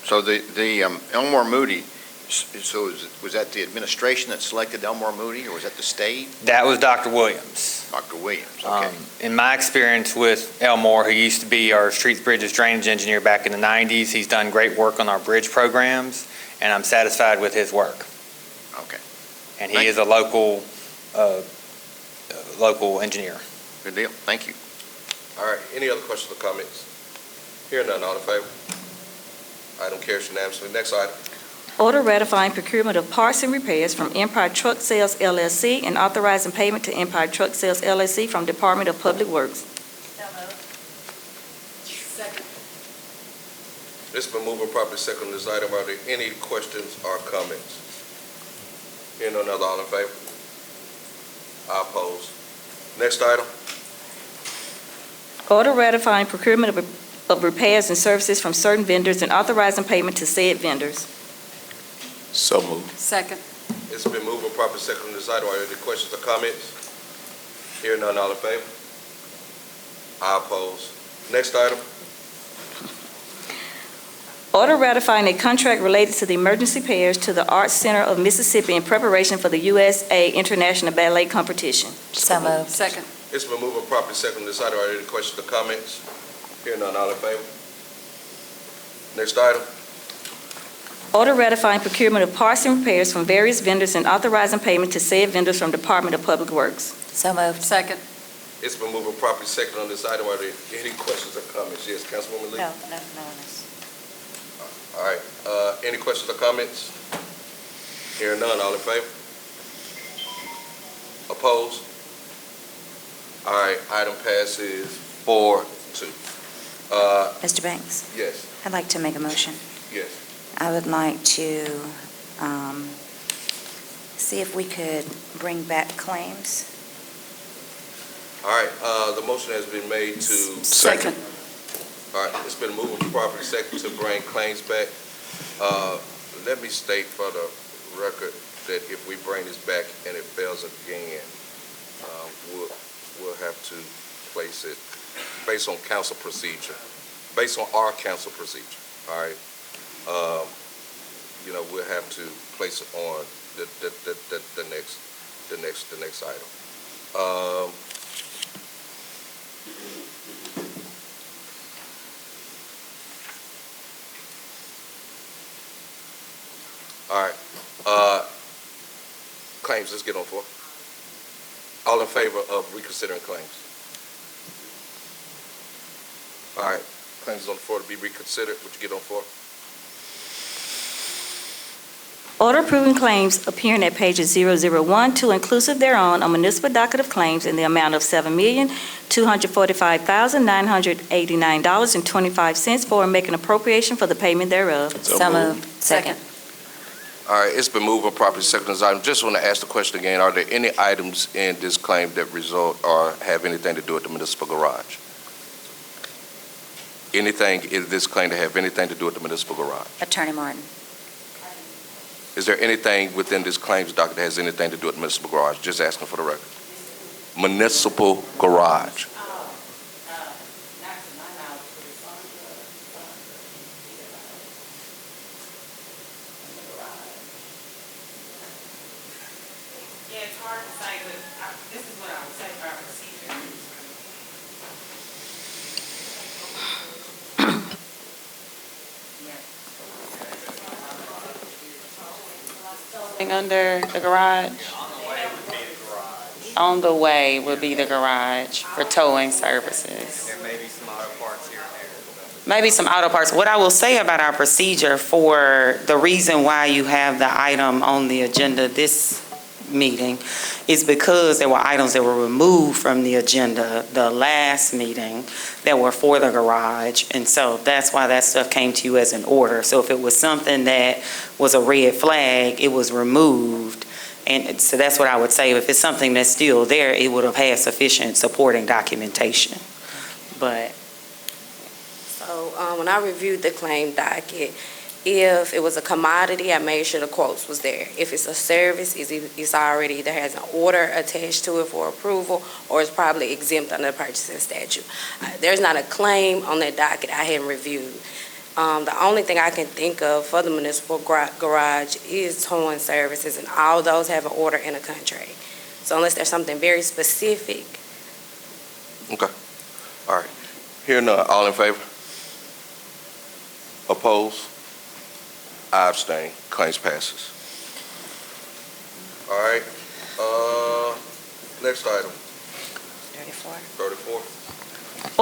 So the Elmore Moody, was that the administration that selected Elmore Moody, or was that the state? That was Dr. Williams. Dr. Williams, okay. In my experience with Elmore, who used to be our streets, bridges, drainage engineer back in the 90s, he's done great work on our bridge programs, and I'm satisfied with his work. Okay. And he is a local engineer. Good deal. Thank you. All right, any other questions or comments? Hearing none, all in favor? Item carries unanimously. Next item. Order ratifying procurement of parts and repairs from Empire Truck Sales LLC and authorizing payment to Empire Truck Sales LLC from Department of Public Works. Second. It's been moved and properly second on this item. Are there any questions or comments? Hearing none, all in favor? I oppose. Next item. Order ratifying procurement of repairs and services from certain vendors and authorizing payment to said vendors. So moved. Second. It's been moved and properly second on this item. Are there any questions or comments? Hearing none, all in favor? I oppose. Next item. Order ratifying a contract related to the emergency repairs to the Arts Center of Mississippi in preparation for the USA International Ballet Competition. So moved. Second. It's been moved and properly second on this item. Are there any questions or comments? Hearing none, all in favor? Next item. Order ratifying procurement of parts and repairs from various vendors and authorizing payment to said vendors from Department of Public Works. So moved. Second. It's been moved and properly second on this item. Are there any questions or comments? Yes, Councilwoman Lee? No, one is. All right, any questions or comments? Hearing none, all in favor? Opposed? All right, item passes 4-2. Mr. Banks, Yes, I'd like to make a motion. yes. I would like to see if we could bring back claims. All right, the motion has been made to, Second. all right, it's been moved and properly second to bring claims back. Let me state for the record that if we bring this back and it fails again, we'll have to place it based on council procedure, based on our council procedure, all right? We'll have to place it on the next item. All right, claims, let's get on for. All in favor of reconsidering claims? All right, claims on the floor to be reconsidered. Would you get on for? Order approving claims appearing at pages 001 to inclusive thereon on municipal docket of claims in the amount of $7,245,989.25 for and making appropriation for the payment thereof. So moved. Second. All right, it's been moved and properly seconded on this item. Just want to ask the question again, are there any items in this claim that result or have anything to do with the municipal garage? Anything in this claim to have anything to do with the municipal garage? Attorney Martin. Is there anything within this claims docket that has anything to do with the municipal garage? Just asking for the record. Municipal garage. Yeah, it's hard to say, but this is what I would say for our procedure. Under the garage? On the way would be the garage for towing services. There may be some auto parts here and there. Maybe some auto parts. What I will say about our procedure for the reason why you have the item on the agenda this meeting is because there were items that were removed from the agenda the last meeting that were for the garage. And so that's why that stuff came to you as an order. So if it was something that was a red flag, it was removed. And so that's what I would say. If it's something that's still there, it would have had sufficient supporting documentation. But So when I reviewed the claim docket, if it was a commodity, I made sure the quotes was there. If it's a service, it's already either has an order attached to it for approval, or it's probably exempt under the purchasing statute. There's not a claim on that docket I hadn't reviewed. The only thing I can think of for the municipal garage is towing services, and all those have an order in a contract. So unless there's something very specific. Okay. All right. Hearing none, all in favor? Opposed? I abstain. Claims passes. All right. Next item. 34.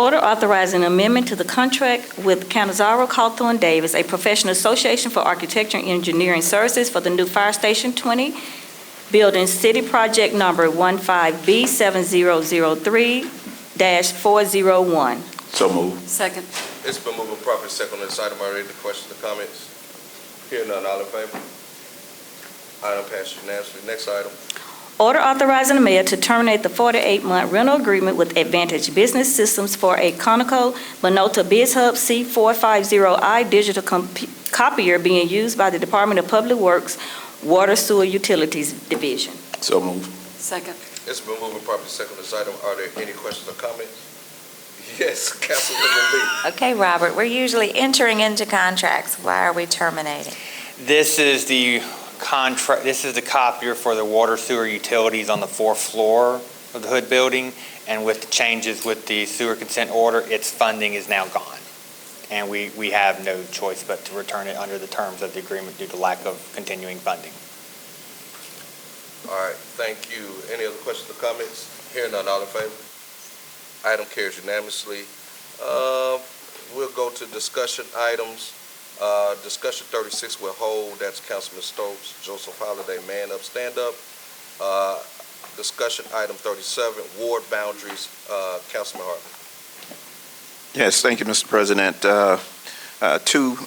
Order authorizing amendment to the contract with Canizaro, Cawthorn Davis, a professional association for architecture and engineering services for the new Fire Station 20 building, city project number 15B7003-401. So moved. Second. It's been moved and properly second on this item. Are there any questions or comments? Hearing none, all in favor? Item passes unanimously. Next item. Order authorizing the mayor to terminate the 48-month rental agreement with Advantage Business Systems for a Conoco Minolta BizHub C450i digital copier being used by the Department of Public Works Water Sewer Utilities Division. So moved. Second. It's been moved and properly second on this item. Are there any questions or comments? Yes, Councilwoman Lee. Okay, Robert, we're usually entering into contracts. Why are we terminating? This is the contract, this is the copier for the water sewer utilities on the fourth floor of the Hood Building, and with the changes with the sewer consent order, its funding is now gone. And we have no choice but to return it under the terms of the agreement due to lack of continuing funding. All right, thank you. Any other questions or comments? Hearing none, all in favor? Item carries unanimously. We'll go to discussion items. Discussion 36 will hold. That's Councilman Stokes, Joseph Holliday, man up, stand up. Discussion item 37, ward boundaries, Councilman Hartley. Yes, thank you, Mr. President. Two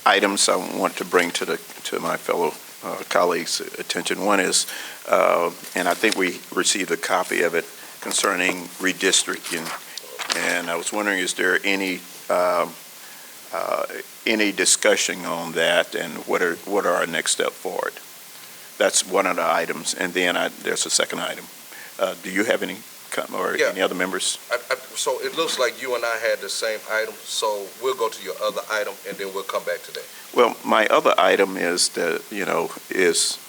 items I want to bring to my fellow colleagues' attention. One is, and I think we received a copy of it, concerning redistricting. And I was wondering, is there any discussion on that, and what are our next step forward? That's one of the items. And then there's a second item. Do you have any, or any other members? So it looks like you and I had the same item, so we'll go to your other item, and then we'll come back to that. Well, my other item is that, is...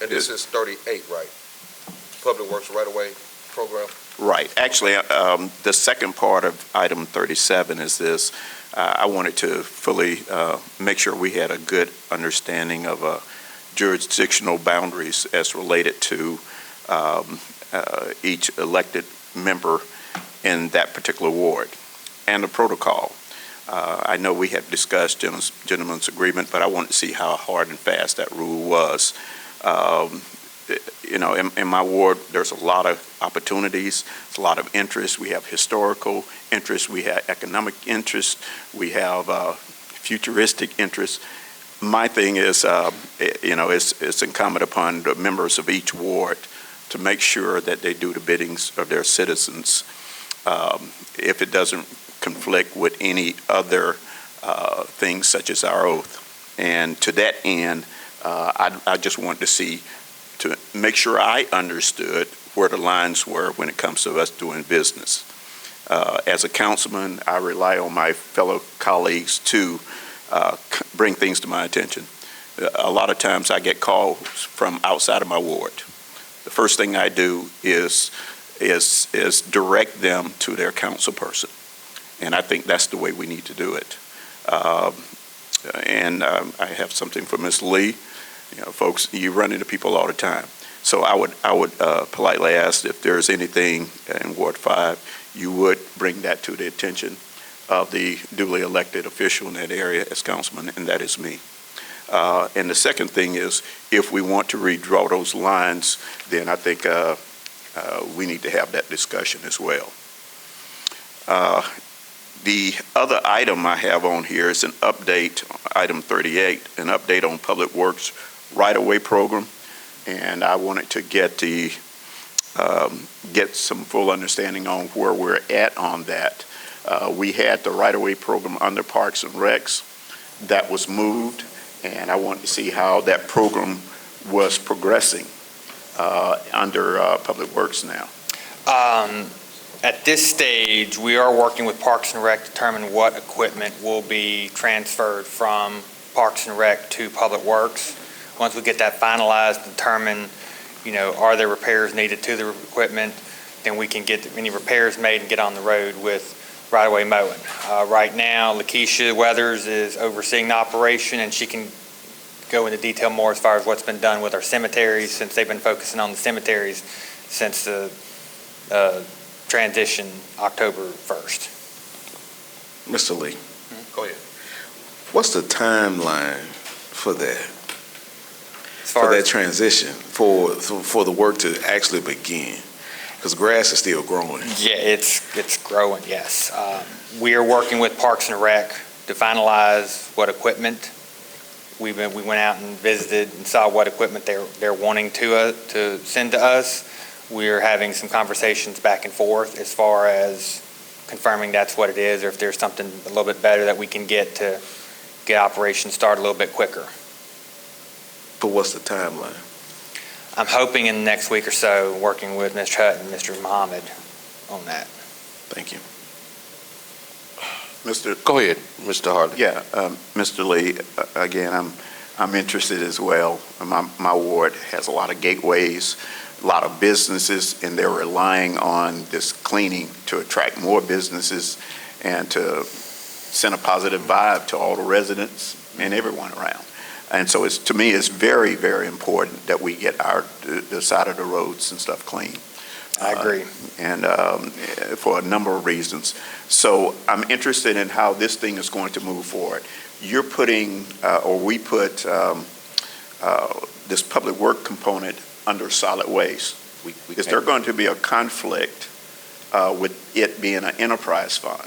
And this is 38, right? Public Works right-of-way program? Right. Actually, the second part of item 37 is this. I wanted to fully make sure we had a good understanding of jurisdictional boundaries as related to each elected member in that particular ward, and the protocol. I know we had discussed gentleman's agreement, but I wanted to see how hard and fast that rule was. In my ward, there's a lot of opportunities, a lot of interest. We have historical interest, we have economic interest, we have futuristic interest. My thing is, it's incumbent upon the members of each ward to make sure that they do the biddings of their citizens if it doesn't conflict with any other things such as our oath. And to that end, I just want to make sure I understood where the lines were when it comes to us doing business. As a councilman, I rely on my fellow colleagues to bring things to my attention. A lot of times I get calls from outside of my ward. The first thing I do is direct them to their council person. And I think that's the way we need to do it. And I have something for Ms. Lee. Folks, you run into people all the time. So I would politely ask if there's anything in Ward 5, you would bring that to the attention of the duly elected official in that area as councilman, and that is me. And the second thing is, if we want to redraw those lines, then I think we need to have that discussion as well. The other item I have on here is an update, item 38, an update on Public Works right-of-way program, and I wanted to get some full understanding on where we're at on that. We had the right-of-way program under Parks and Recs that was moved, and I wanted to see how that program was progressing under Public Works now. At this stage, we are working with Parks and Rec to determine what equipment will be transferred from Parks and Rec to Public Works. Once we get that finalized, determine, are there repairs needed to the equipment, then we can get any repairs made and get on the road with right-of-way mowing. Right now, Lakeisha Weathers is overseeing the operation, and she can go into detail more as far as what's been done with our cemeteries, since they've been focusing on the cemeteries since the transition October 1st. Mr. Lee. Go ahead. What's the timeline for that? For that transition, for the work to actually begin? Because grass is still growing. Yeah, it's growing, yes. We are working with Parks and Rec to finalize what equipment. We went out and visited and saw what equipment they're wanting to send to us. We're having some conversations back and forth as far as confirming that's what it is, or if there's something a little bit better that we can get to get operations started a little bit quicker. But what's the timeline? I'm hoping in the next week or so, working with Mr. Hutton and Mr. Mohammed on that. Thank you. Go ahead, Mr. Hartley. Yeah, Mr. Lee, again, I'm interested as well. My ward has a lot of gateways, a lot of businesses, and they're relying on this cleaning to attract more businesses and to send a positive vibe to all the residents and everyone around. And so to me, it's very, very important that we get the side of the roads and stuff clean. I agree. And for a number of reasons. So I'm interested in how this thing is going to move forward. You're putting, or we put this public work component under solid waste. Is there going to be a conflict with it being an enterprise fund?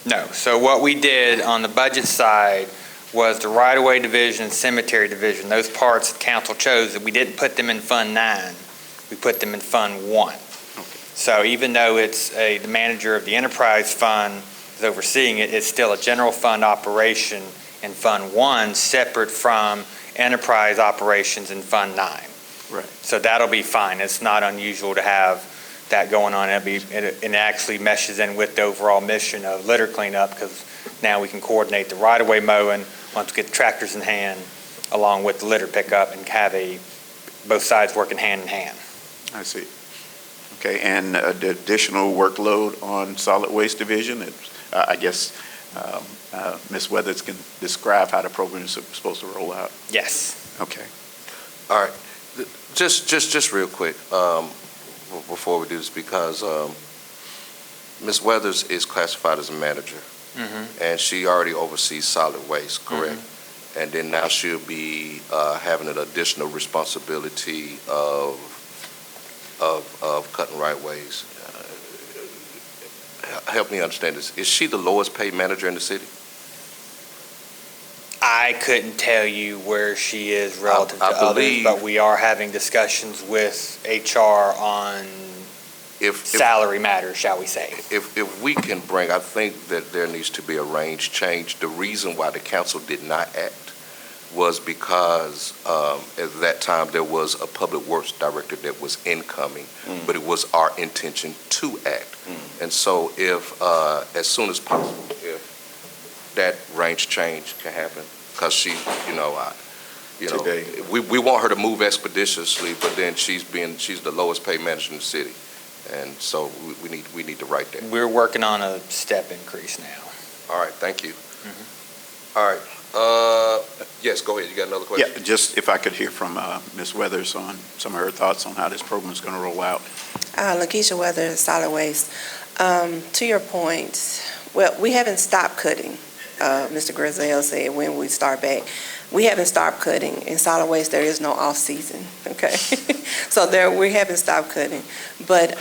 No. So what we did on the budget side was the right-of-way division, cemetery division, those parts that council chose, that we didn't put them in Fund 9, we put them in Fund 1. So even though it's the manager of the enterprise fund is overseeing it, it's still a general fund operation in Fund 1, separate from enterprise operations in Fund 9. Right. So that'll be fine. It's not unusual to have that going on. It actually meshes in with the overall mission of litter cleanup, because now we can coordinate the right-of-way mowing once we get the tractors in hand, along with the litter pickup, and have both sides working hand in hand. I see. Okay, and the additional workload on solid waste division, I guess Ms. Weathers can describe how the program is supposed to roll out. Yes. Okay. All right. Just real quick, before we do this, because Ms. Weathers is classified as a manager, and she already oversees solid waste, correct? And then now she'll be having an additional responsibility of cutting right ways. Help me understand this. Is she the lowest paid manager in the city? I couldn't tell you where she is relative to others, but we are having discussions with HR on salary matters, shall we say. If we can bring, I think that there needs to be a range change. The reason why the council did not act was because at that time there was a public works director that was incoming, but it was our intention to act. And so if, as soon as possible, if that range change can happen, because she, we want her to move expeditiously, but then she's the lowest paid manager in the city. And so we need to write that. We're working on a step increase now. All right, thank you. All right. Yes, go ahead. You got another question? Yeah, just if I could hear from Ms. Weathers on some of her thoughts on how this program is going to roll out. Lakeisha Weathers, Solid Waste. To your point, well, we haven't stopped cutting. Mr. Grizzell said when we start back. We haven't stopped cutting. In solid waste, there is no off-season, okay? So we haven't stopped cutting. But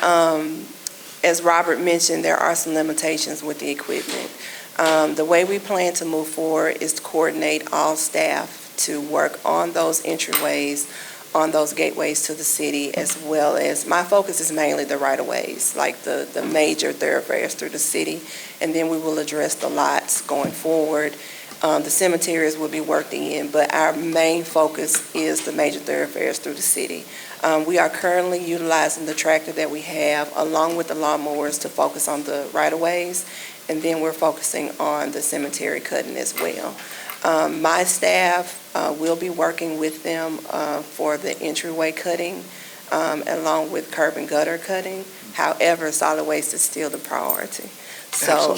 as Robert mentioned, there are some limitations with the equipment. The way we plan to move forward is to coordinate all staff to work on those entryways, on those gateways to the city, as well as, my focus is mainly the right-of-ways, like the major thoroughfares through the city, and then we will address the lots going forward. The cemeteries will be worked in, but our main focus is the major thoroughfares through the city. We are currently utilizing the tractor that we have, along with the lawnmowers, to focus on the right-of-ways, and then we're focusing on the cemetery cutting as well. My staff will be working with them for the entryway cutting, along with curb and gutter cutting. However, solid waste is still the priority. So,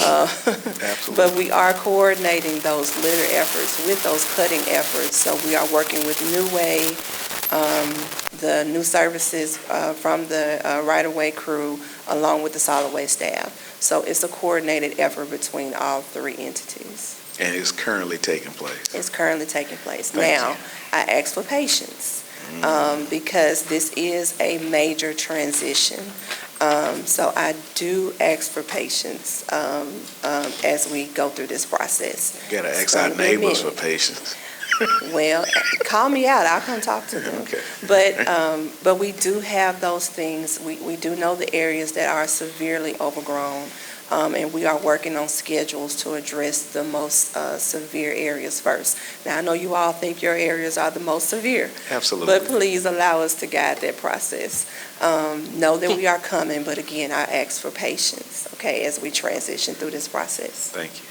but we are coordinating those litter efforts with those cutting efforts. So we are working with New Way, the new services from the right-of-way crew, along with the solid waste staff. So it's a coordinated effort between all three entities. And it's currently taking place. It's currently taking place. Thank Now, I ask for patience. because this is a major transition. So I do ask for patience as we go through this process. Gotta It's ask our gonna be a neighbors for minute. patience. Well, call me out, I'll come talk to them. Okay. But we do have those things, we do know the areas that are severely overgrown, and we are working on schedules to address the most severe areas first. Now, I know you all think your areas are the most severe, Absolutely. but please allow us to guide that process. Know that we are coming, but again, I ask for patience, okay, as we transition through this process. Thank you.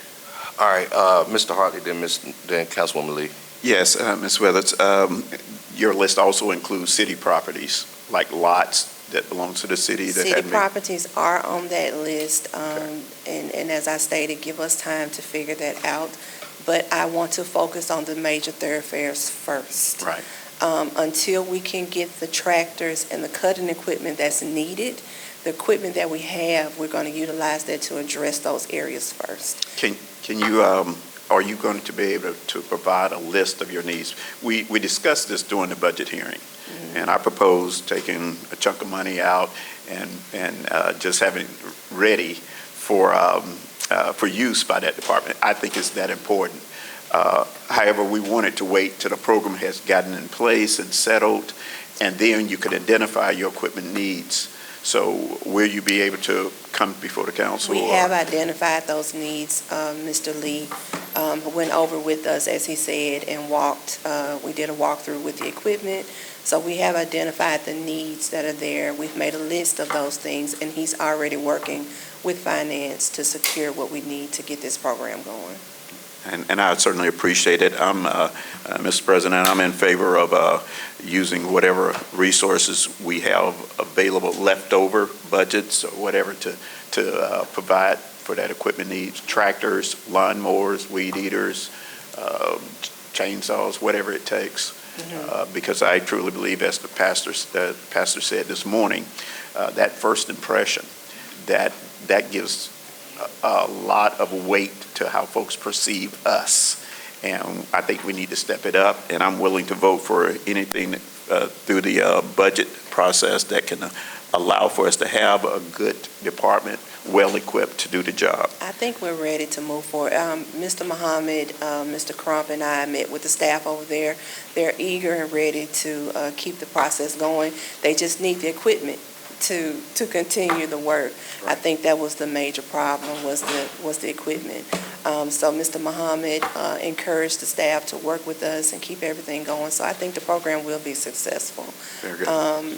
All right, Mr. Hartley, then Councilwoman Lee. Yes, Ms. Weathers, your list also includes city properties, like lots that belong to the city that City hadn't been. properties are on that list, and as I stated, give us time to figure that out. But I want to focus on the major thoroughfares first. Right. Until we can get the tractors and the cutting equipment that's needed, the equipment that we have, we're going to utilize that to address those areas first. Can you, are you going to be able to provide a list of your needs? We discussed this during the budget hearing, and I proposed taking a chunk of money out and just having it ready for use by that department. I think it's that important. However, we wanted to wait till the program has gotten in place and settled, and then you could identify your equipment needs. So will you be able to come before the council? We have identified those needs. Mr. Lee went over with us, as he said, and we did a walkthrough with the equipment. So we have identified the needs that are there. We've made a list of those things, and he's already working with finance to secure what we need to get this program going. And I would certainly appreciate it. Mr. President, I'm in favor of using whatever resources we have available, leftover budgets or whatever to provide for that equipment needs, tractors, lawnmowers, weed eaters, chainsaws, whatever it takes. Because I truly believe, as the pastor said this morning, that first impression, that gives a lot of weight to how folks perceive us. And I think we need to step it up, and I'm willing to vote for anything through the budget process that can allow for us to have a good department, well-equipped to do the job. I think we're ready to move forward. Mr. Muhammad, Mr. Crump, and I met with the staff over there. They're eager and ready to keep the process going. They just need the equipment to continue the work. Right. I think that was the major problem, was the equipment. So Mr. Muhammad encouraged the staff to work with us and keep everything going. So I think the program will be successful. Very good.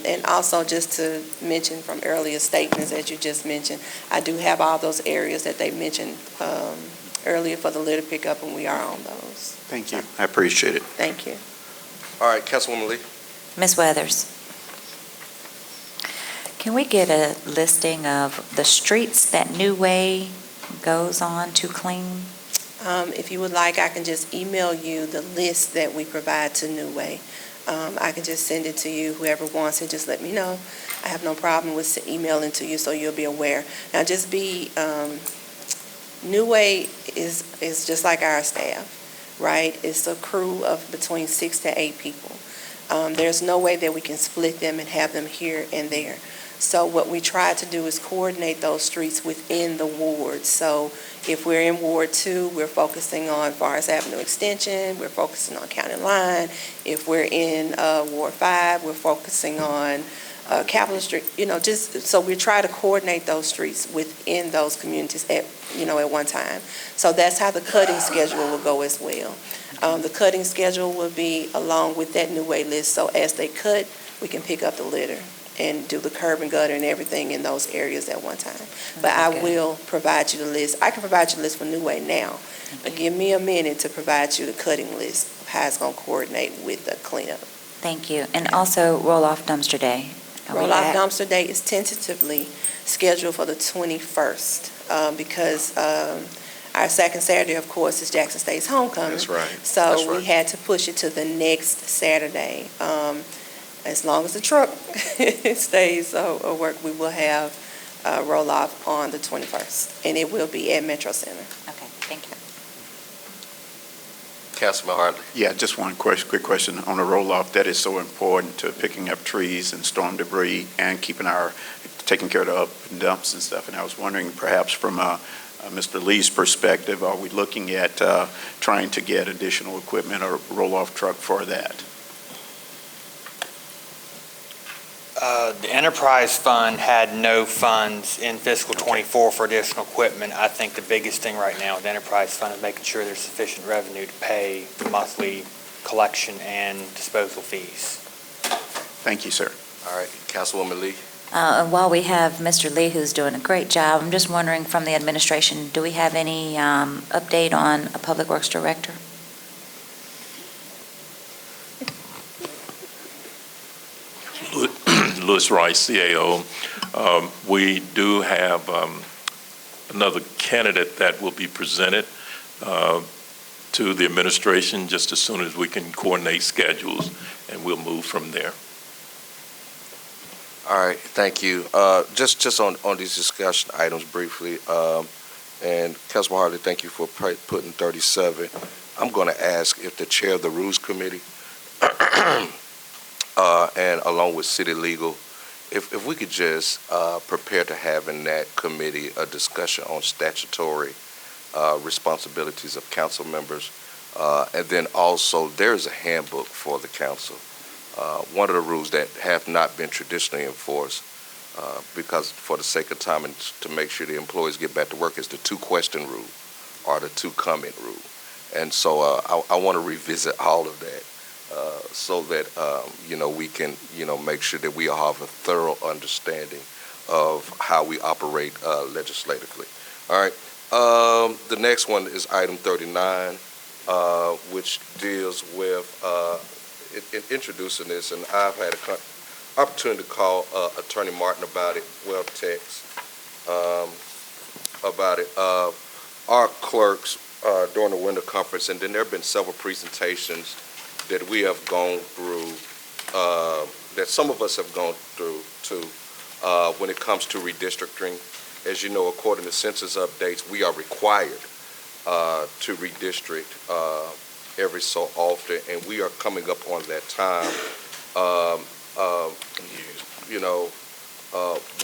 And also, just to mention from earlier statements, as you just mentioned, I do have all those areas that they mentioned earlier for the litter pickup, and we are on those. Thank you. I appreciate it. Thank you. All right, Councilwoman Lee. Ms. Weathers, can we get a listing of the streets that New Way goes on to clean? If you would like, I can just email you the list that we provide to New Way. I can just send it to you, whoever wants it, just let me know. I have no problem with emailing to you, so you'll be aware. Now, just be, New Way is just like our staff, right? It's a crew of between 6 to 8 people. There's no way that we can split them and have them here and there. So what we try to do is coordinate those streets within the ward. So if we're in Ward 2, we're focusing on Forest Avenue Extension, we're focusing on County Line. If we're in Ward 5, we're focusing on Capitol Street, just so we try to coordinate those streets within those communities at one time. So that's how the cutting schedule will go as well. The cutting schedule will be along with that New Way list. So as they cut, we can pick up the litter and do the curb and gutter and everything in those areas at one time. But I will provide you the list. I can provide you the list for New Way now, but give me a minute to provide you the cutting list of how it's going to coordinate with the cleanup. Thank you. And also roll-off dumpster day. Roll-off dumpster day is tentatively scheduled for the 21st because our second Saturday, of course, is Jackson State's homecoming. That's right. So we had to push it to the next Saturday. As long as the truck stays work, we will have roll-off on the 21st, and it will be at Metro Center. Okay, thank you. Councilman Hartley. Yeah, just one quick question on the roll-off. That is so important to picking up trees and storm debris and taking care of the up and dumps and stuff. And I was wondering, perhaps from Mr. Lee's perspective, are we looking at trying to get additional equipment or roll-off truck for that? The enterprise fund had no funds in fiscal '24 for additional equipment. I think the biggest thing right now with the enterprise fund is making sure there's sufficient revenue to pay the monthly collection and disposal fees. Thank you, sir. All right, Councilwoman Lee. While we have Mr. Lee, who's doing a great job, I'm just wondering from the administration, do we have any update on a Public Works Director? Louis Rice, CAO. We do have another candidate that will be presented to the administration just as soon as we can coordinate schedules, and we'll move from there. All right, thank you. Just on these discussion items briefly, and Councilman Hartley, thank you for putting 37. I'm going to ask if the chair of the Rules Committee and along with City Legal, if we could just prepare to have in that committee a discussion on statutory responsibilities of council members. And then also, there's a handbook for the council. One of the rules that have not been traditionally enforced, because for the sake of time and to make sure the employees get back to work, is the 2-question rule or the 2-comment rule. And so I want to revisit all of that so that, we can, make sure that we all have a thorough understanding of how we operate legislatively. All right. The next one is item 39, which deals with introducing this, and I've had an opportunity to call Attorney Martin about it, text about it. Our clerks during the winter conference, and then there have been several presentations that we have gone through, that some of us have gone through too, when it comes to redistricting. As you know, according to census updates, we are required to redistrict every so often, and we are coming up on that time.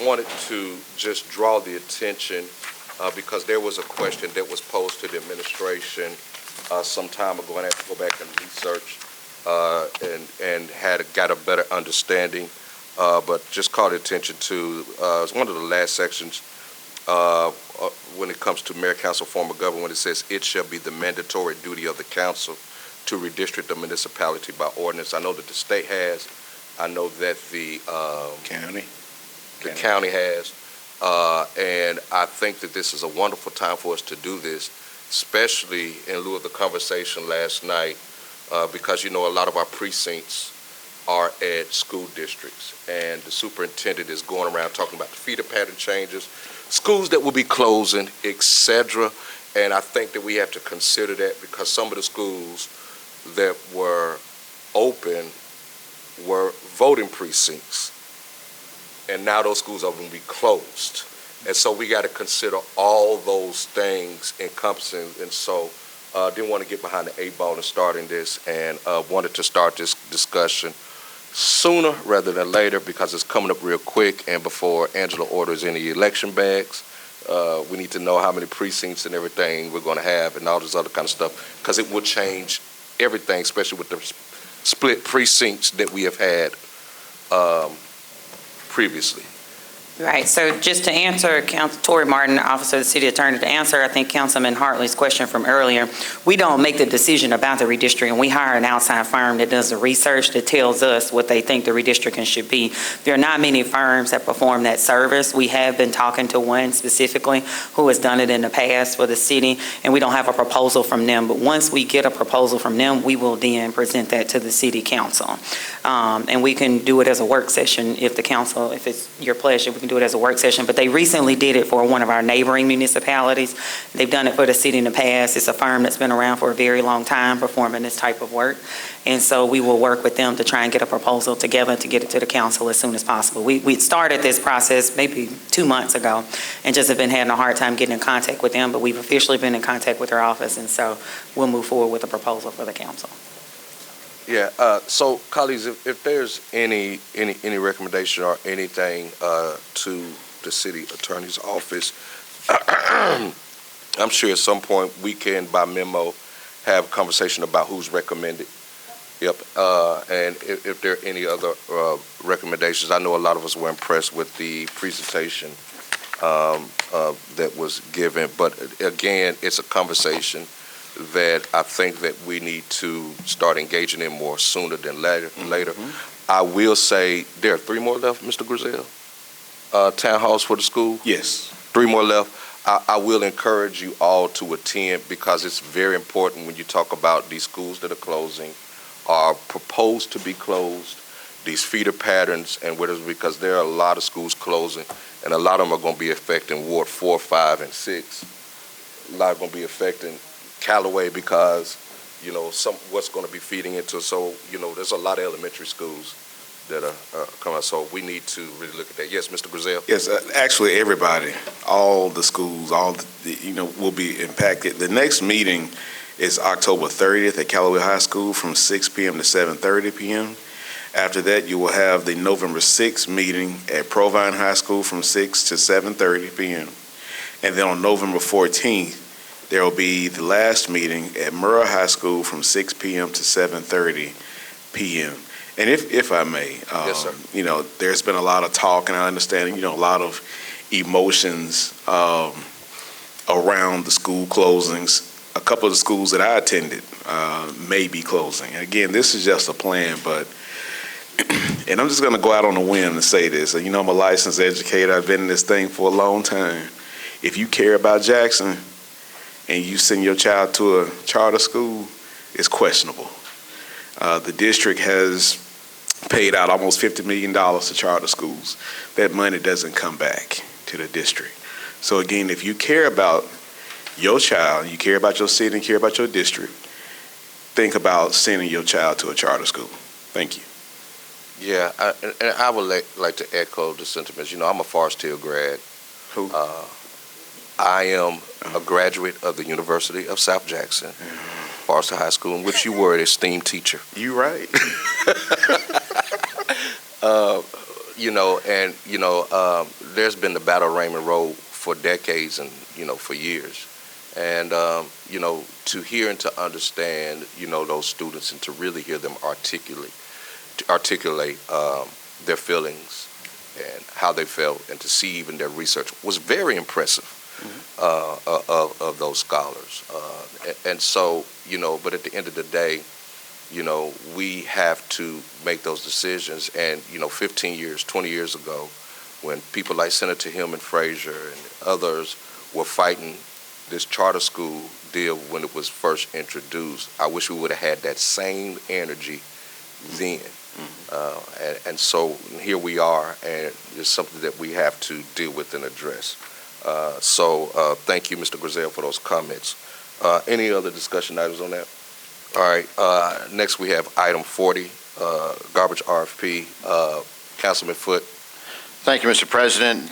Wanted to just draw the attention because there was a question that was posed to the administration some time ago, and I had to go back and research and got a better understanding, but just called attention to it's one of the last sections when it comes to mayor, council, form of government, when it says it shall be the mandatory duty of the council to redistrict the municipality by ordinance. I know that the state has. I know that the county has. And I think that this is a wonderful time for us to do this, especially in lieu of the conversation last night, because, a lot of our precincts are at school districts, and the superintendent is going around talking about the feeder pattern changes, schools that will be closing, etc. And I think that we have to consider that, because some of the schools that were open were voting precincts, and now those schools are going to be closed. And so we got to consider all those things encompassing. And so didn't want to get behind the 8 ball in starting this, and wanted to start this discussion sooner rather than later, because it's coming up real quick, and before Angela orders any election bags. We need to know how many precincts and everything we're going to have and all this other kind of stuff, because it will change everything, especially with the split precincts that we have had previously. Right, so just to answer Tory Martin, Officer of the City Attorney, to answer, I think, Councilman Hartley's question from earlier, we don't make the decision about the redistricting. We hire an outside firm that does the research that tells us what they think the redistricting should be. There are not many firms that perform that service. We have been talking to one specifically who has done it in the past for the city, and we don't have a proposal from them. But once we get a proposal from them, we will then present that to the City Council. And we can do it as a work session if the council, if it's your pleasure, we can do it as a work session, but they recently did it for one of our neighboring municipalities. They've done it for the city in the past. It's a firm that's been around for a very long time performing this type of work. And so we will work with them to try and get a proposal together to get it to the council as soon as possible. We started this process maybe 2 months ago and just have been having a hard time getting in contact with them, but we've officially been in contact with their office, and so we'll move forward with a proposal for the council. Yeah, so colleagues, if there's any recommendation or anything to the city attorney's office, I'm sure at some point we can, by memo, have a conversation about who's recommended. Yep, and if there are any other recommendations, I know a lot of us were impressed with the presentation that was given, but again, it's a conversation that I think that we need to start engaging in more sooner than later. I will say there are 3 more left, Mr. Griselle. Town halls for the school? Yes. 3 more left. I will encourage you all to attend because it's very important when you talk about these schools that are closing, are proposed to be closed, these feeder patterns, and because there are a lot of schools closing, and a lot of them are going to be affecting Ward 4, 5, and 6. A lot are going to be affecting Callaway because, what's going to be feeding into. So, there's a lot of elementary schools that are coming. So we need to really look at that. Yes, Mr. Griselle? Yes, actually, everybody, all the schools, will be impacted. The next meeting is October 30th at Callaway High School from 6 p.m. to 7:30 p.m. After that, you will have the November 6th meeting at Provine High School from 6 to 7:30 p.m. And then on November 14th, there will be the last meeting at Murrah High School from 6 p.m. to 7:30 p.m. And if I may, yes, sir. There's been a lot of talk, and I understand, a lot of emotions around the school closings. A couple of the schools that I attended may be closing. And again, this is just a plan, and I'm just going to go out on a whim and say this. I'm a licensed educator. I've been in this thing for a long time. If you care about Jackson and you send your child to a charter school, it's questionable. The district has paid out almost $50 million to charter schools. That money doesn't come back to the district. So again, if you care about your child, you care about your city, and care about your district, think about sending your child to a charter school. Thank you. Yeah, and I would like to echo the sentiments. I'm a Forest Hill grad. Who? I am a graduate of the University of South Jackson, Forest Hill High School, in which you were an esteemed teacher. You right. There's been the Battle of Raymond Road for decades and, for years. And, to hear and to understand, those students and to really hear them articulate their feelings and how they felt and to see even their research was very impressive of those scholars. And so, but at the end of the day, we have to make those decisions. And, 15 years, 20 years ago, when people like Senator Hillman Frazier and others were fighting this charter school deal when it was first introduced, I wish we would have had that same energy then. And so here we are, and it's something that we have to deal with and address. So thank you, Mr. Griselle, for those comments. Any other discussion items on that? All right, next we have item 40, garbage RFP. Councilman Foote. Thank you, Mr. President.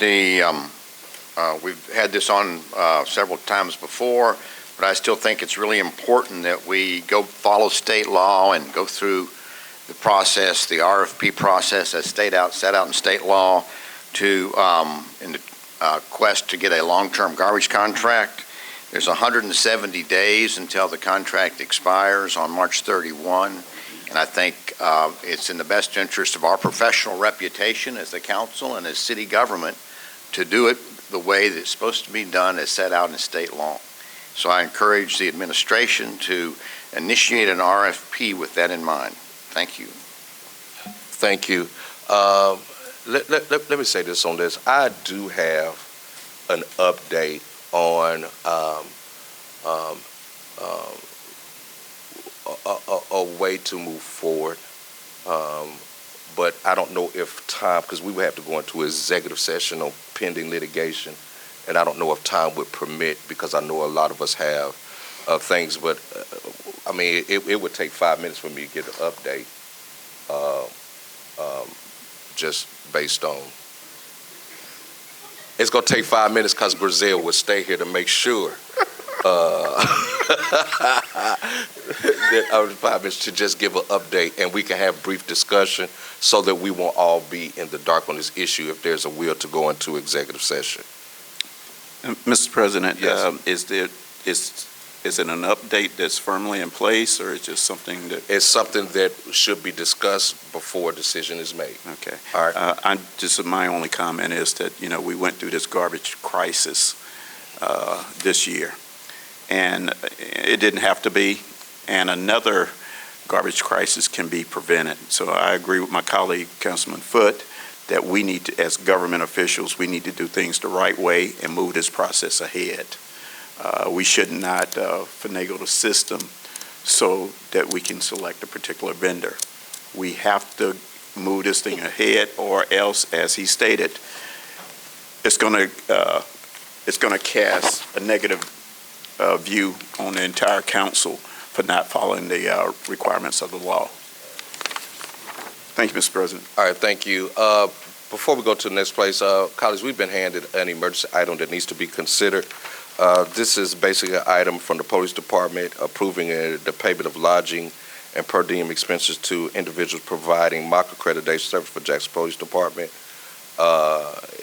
We've had this on several times before, but I still think it's really important that we go follow state law and go through the process, the RFP process as set out in state law in the quest to get a long-term garbage contract. There's 170 days until the contract expires on March 31, and I think it's in the best interest of our professional reputation as the council and as city government to do it the way that it's supposed to be done as set out in state law. So I encourage the administration to initiate an RFP with that in mind. Thank you. Thank you. Let me say this on this. I do have an update on a way to move forward but I don't know if time, because we would have to go into executive session on pending litigation, and I don't know if time would permit, because I know a lot of us have things, but I mean, it would take 5 minutes for me to get an update, just based on. It's going to take 5 minutes because Grizel will stay here to make sure that 5 minutes to just give an update, and we can have brief discussion so that we won't all be in the dark on this issue if there's a will to go into executive session. Mr. President, Yes. is it an update that's firmly in place, or is it just something that? It's something that should be discussed before a decision is made. Okay. All right. My only comment is that, we went through this garbage crisis this year, and it didn't have to be, and another garbage crisis can be prevented. So I agree with my colleague, Councilman Foote, that we need to, as government officials, we need to do things the right way and move this process ahead. We should not finagle the system so that we can select a particular vendor. We have to move this thing ahead, or else, as he stated, it's going to cast a negative view on the entire council for not following the requirements of the law. Thank you, Mr. President. All right, thank you. Before we go to the next place, colleagues, we've been handed an emergency item that needs to be considered. This is basically an item from the police department approving the payment of lodging and per diem expenses to individuals providing mock accreditation service for Jackson Police Department.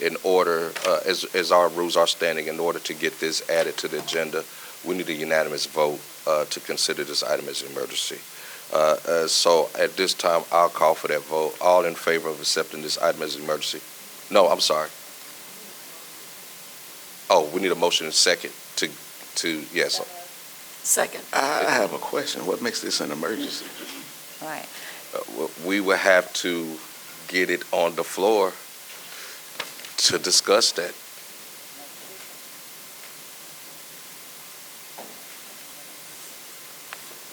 In order, as our rules are standing, in order to get this added to the agenda, we need a unanimous vote to consider this item as an emergency. So at this time, I'll call for that vote. All in favor of accepting this item as an emergency? No, I'm sorry. Oh, we need a motion and second to yes. Second. I have a question. What makes this an emergency? Right. We will have to get it on the floor to discuss that.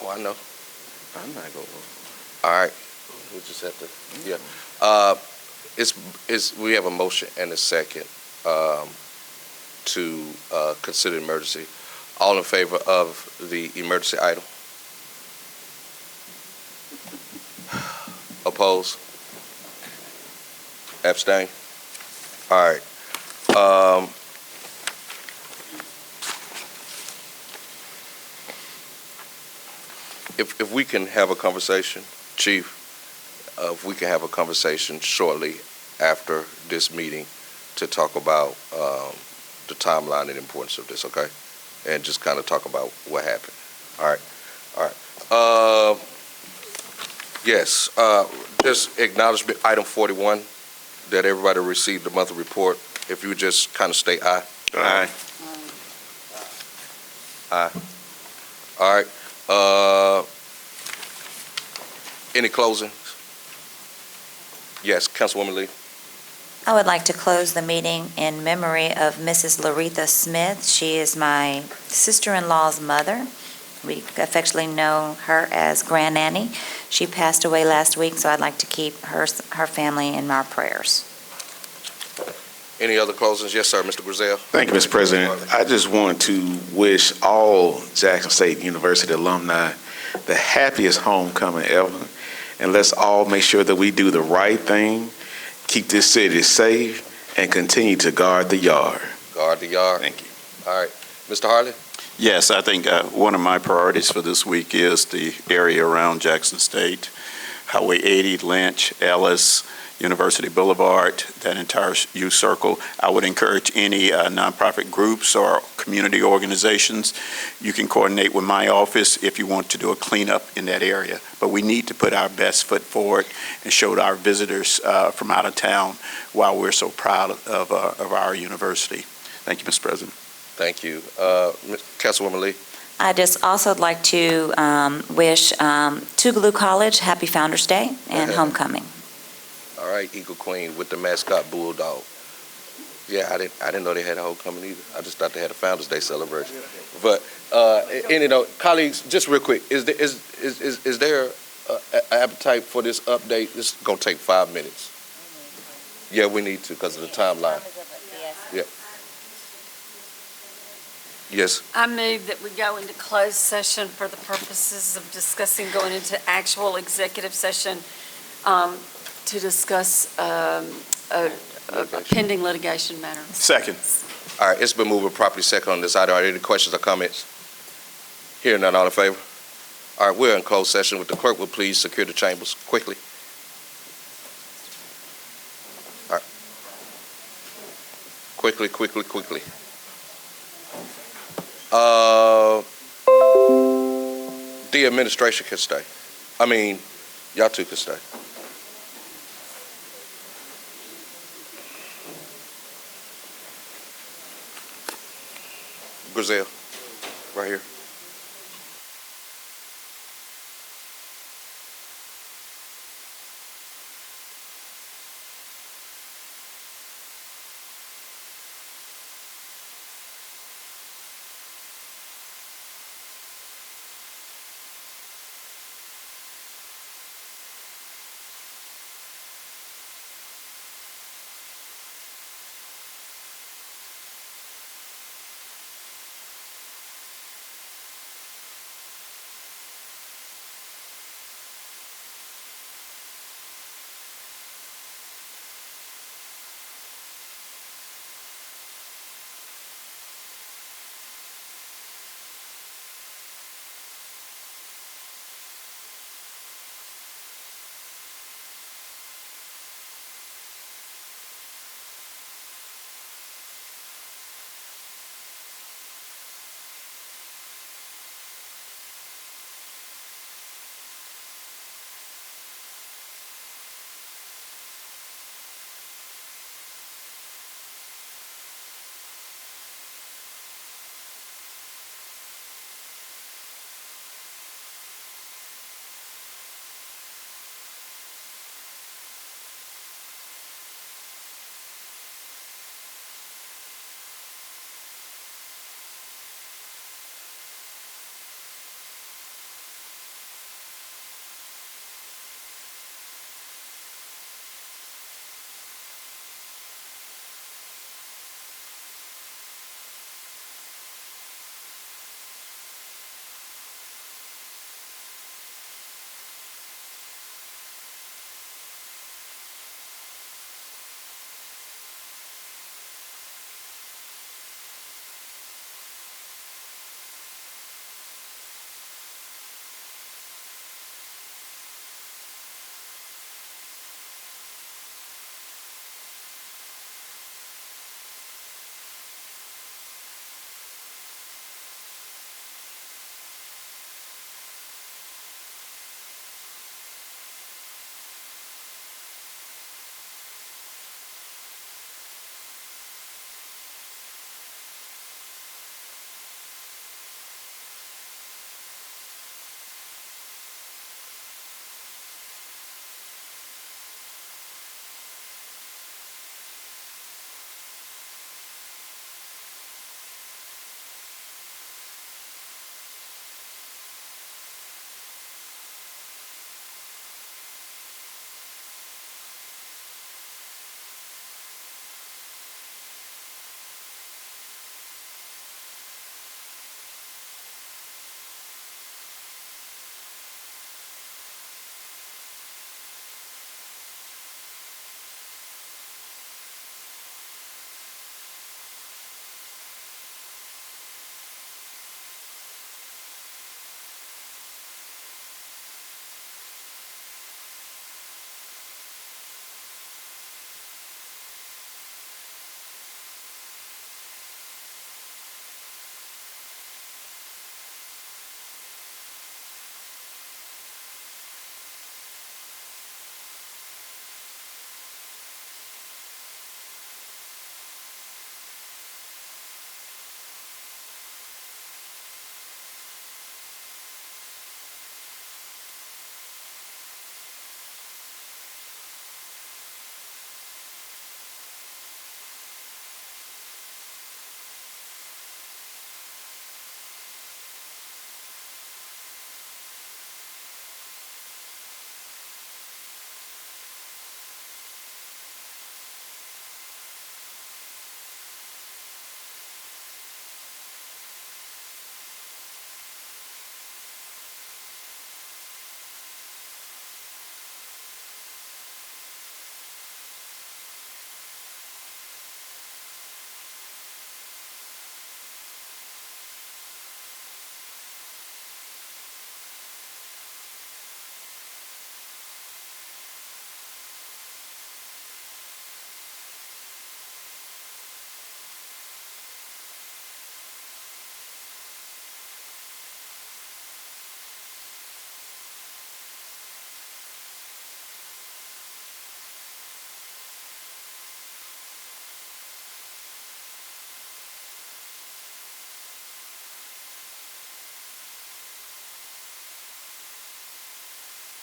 Oh, I know. I'm not going to. All right. We just have to, yeah. We have a motion and a second to consider emergency. All in favor of the emergency item? Oppose? Abstain? All right. If we can have a conversation, Chief, if we can have a conversation shortly after this meeting to talk about the timeline and the importance of this, okay? And just kind of talk about what happened. All right. Yes, just acknowledgement, item 41, that everybody received the monthly report. If you would just kind of state aye. Aye. Aye. All right. Any closings? Yes, Councilwoman Lee. I would like to close the meeting in memory of Mrs. Laretha Smith. She is my sister-in-law's mother. We affectionately know her as Grand Nanny. She passed away last week, so I'd like to keep her family in our prayers. Any other closings? Yes, sir, Mr. Grizel. Thank you, Mr. President. I just want to wish all Jackson State University alumni the happiest homecoming ever. And let's all make sure that we do the right thing, keep this city safe, and continue to guard the yard. Guard the yard. Thank you. All right. Mr. Harley? Yes, I think one of my priorities for this week is the area around Jackson State, Highway 80, Lynch, Ellis, University Boulevard, that entire youth circle. I would encourage any nonprofit groups or community organizations. You can coordinate with my office if you want to do a cleanup in that area. But we need to put our best foot forward and show our visitors from out of town why we're so proud of our university. Thank you, Mr. President. Thank you. Councilwoman Lee? I just also would like to wish Tougaloo College happy Founders Day and homecoming. All right, Eagle Queen with the mascot Bulldog. Yeah, I didn't know they had a homecoming either. I just thought they had a Founders Day celebration. But, colleagues, just real quick, is there appetite for this update? This is gonna take 5 minutes. Yeah, we need to because of the timeline. Yeah. Yes. I move that we go into closed session for the purposes of discussing going into actual executive session to discuss a pending litigation matter. Second. All right, it's been moved and properly second on this item. Are there any questions or comments? Hearing none, all in favor? All right, we're in closed session. With the clerk, will please secure the chambers quickly. All right. Quickly. The administration can stay. I mean, y'all two can stay. Grizel, right here.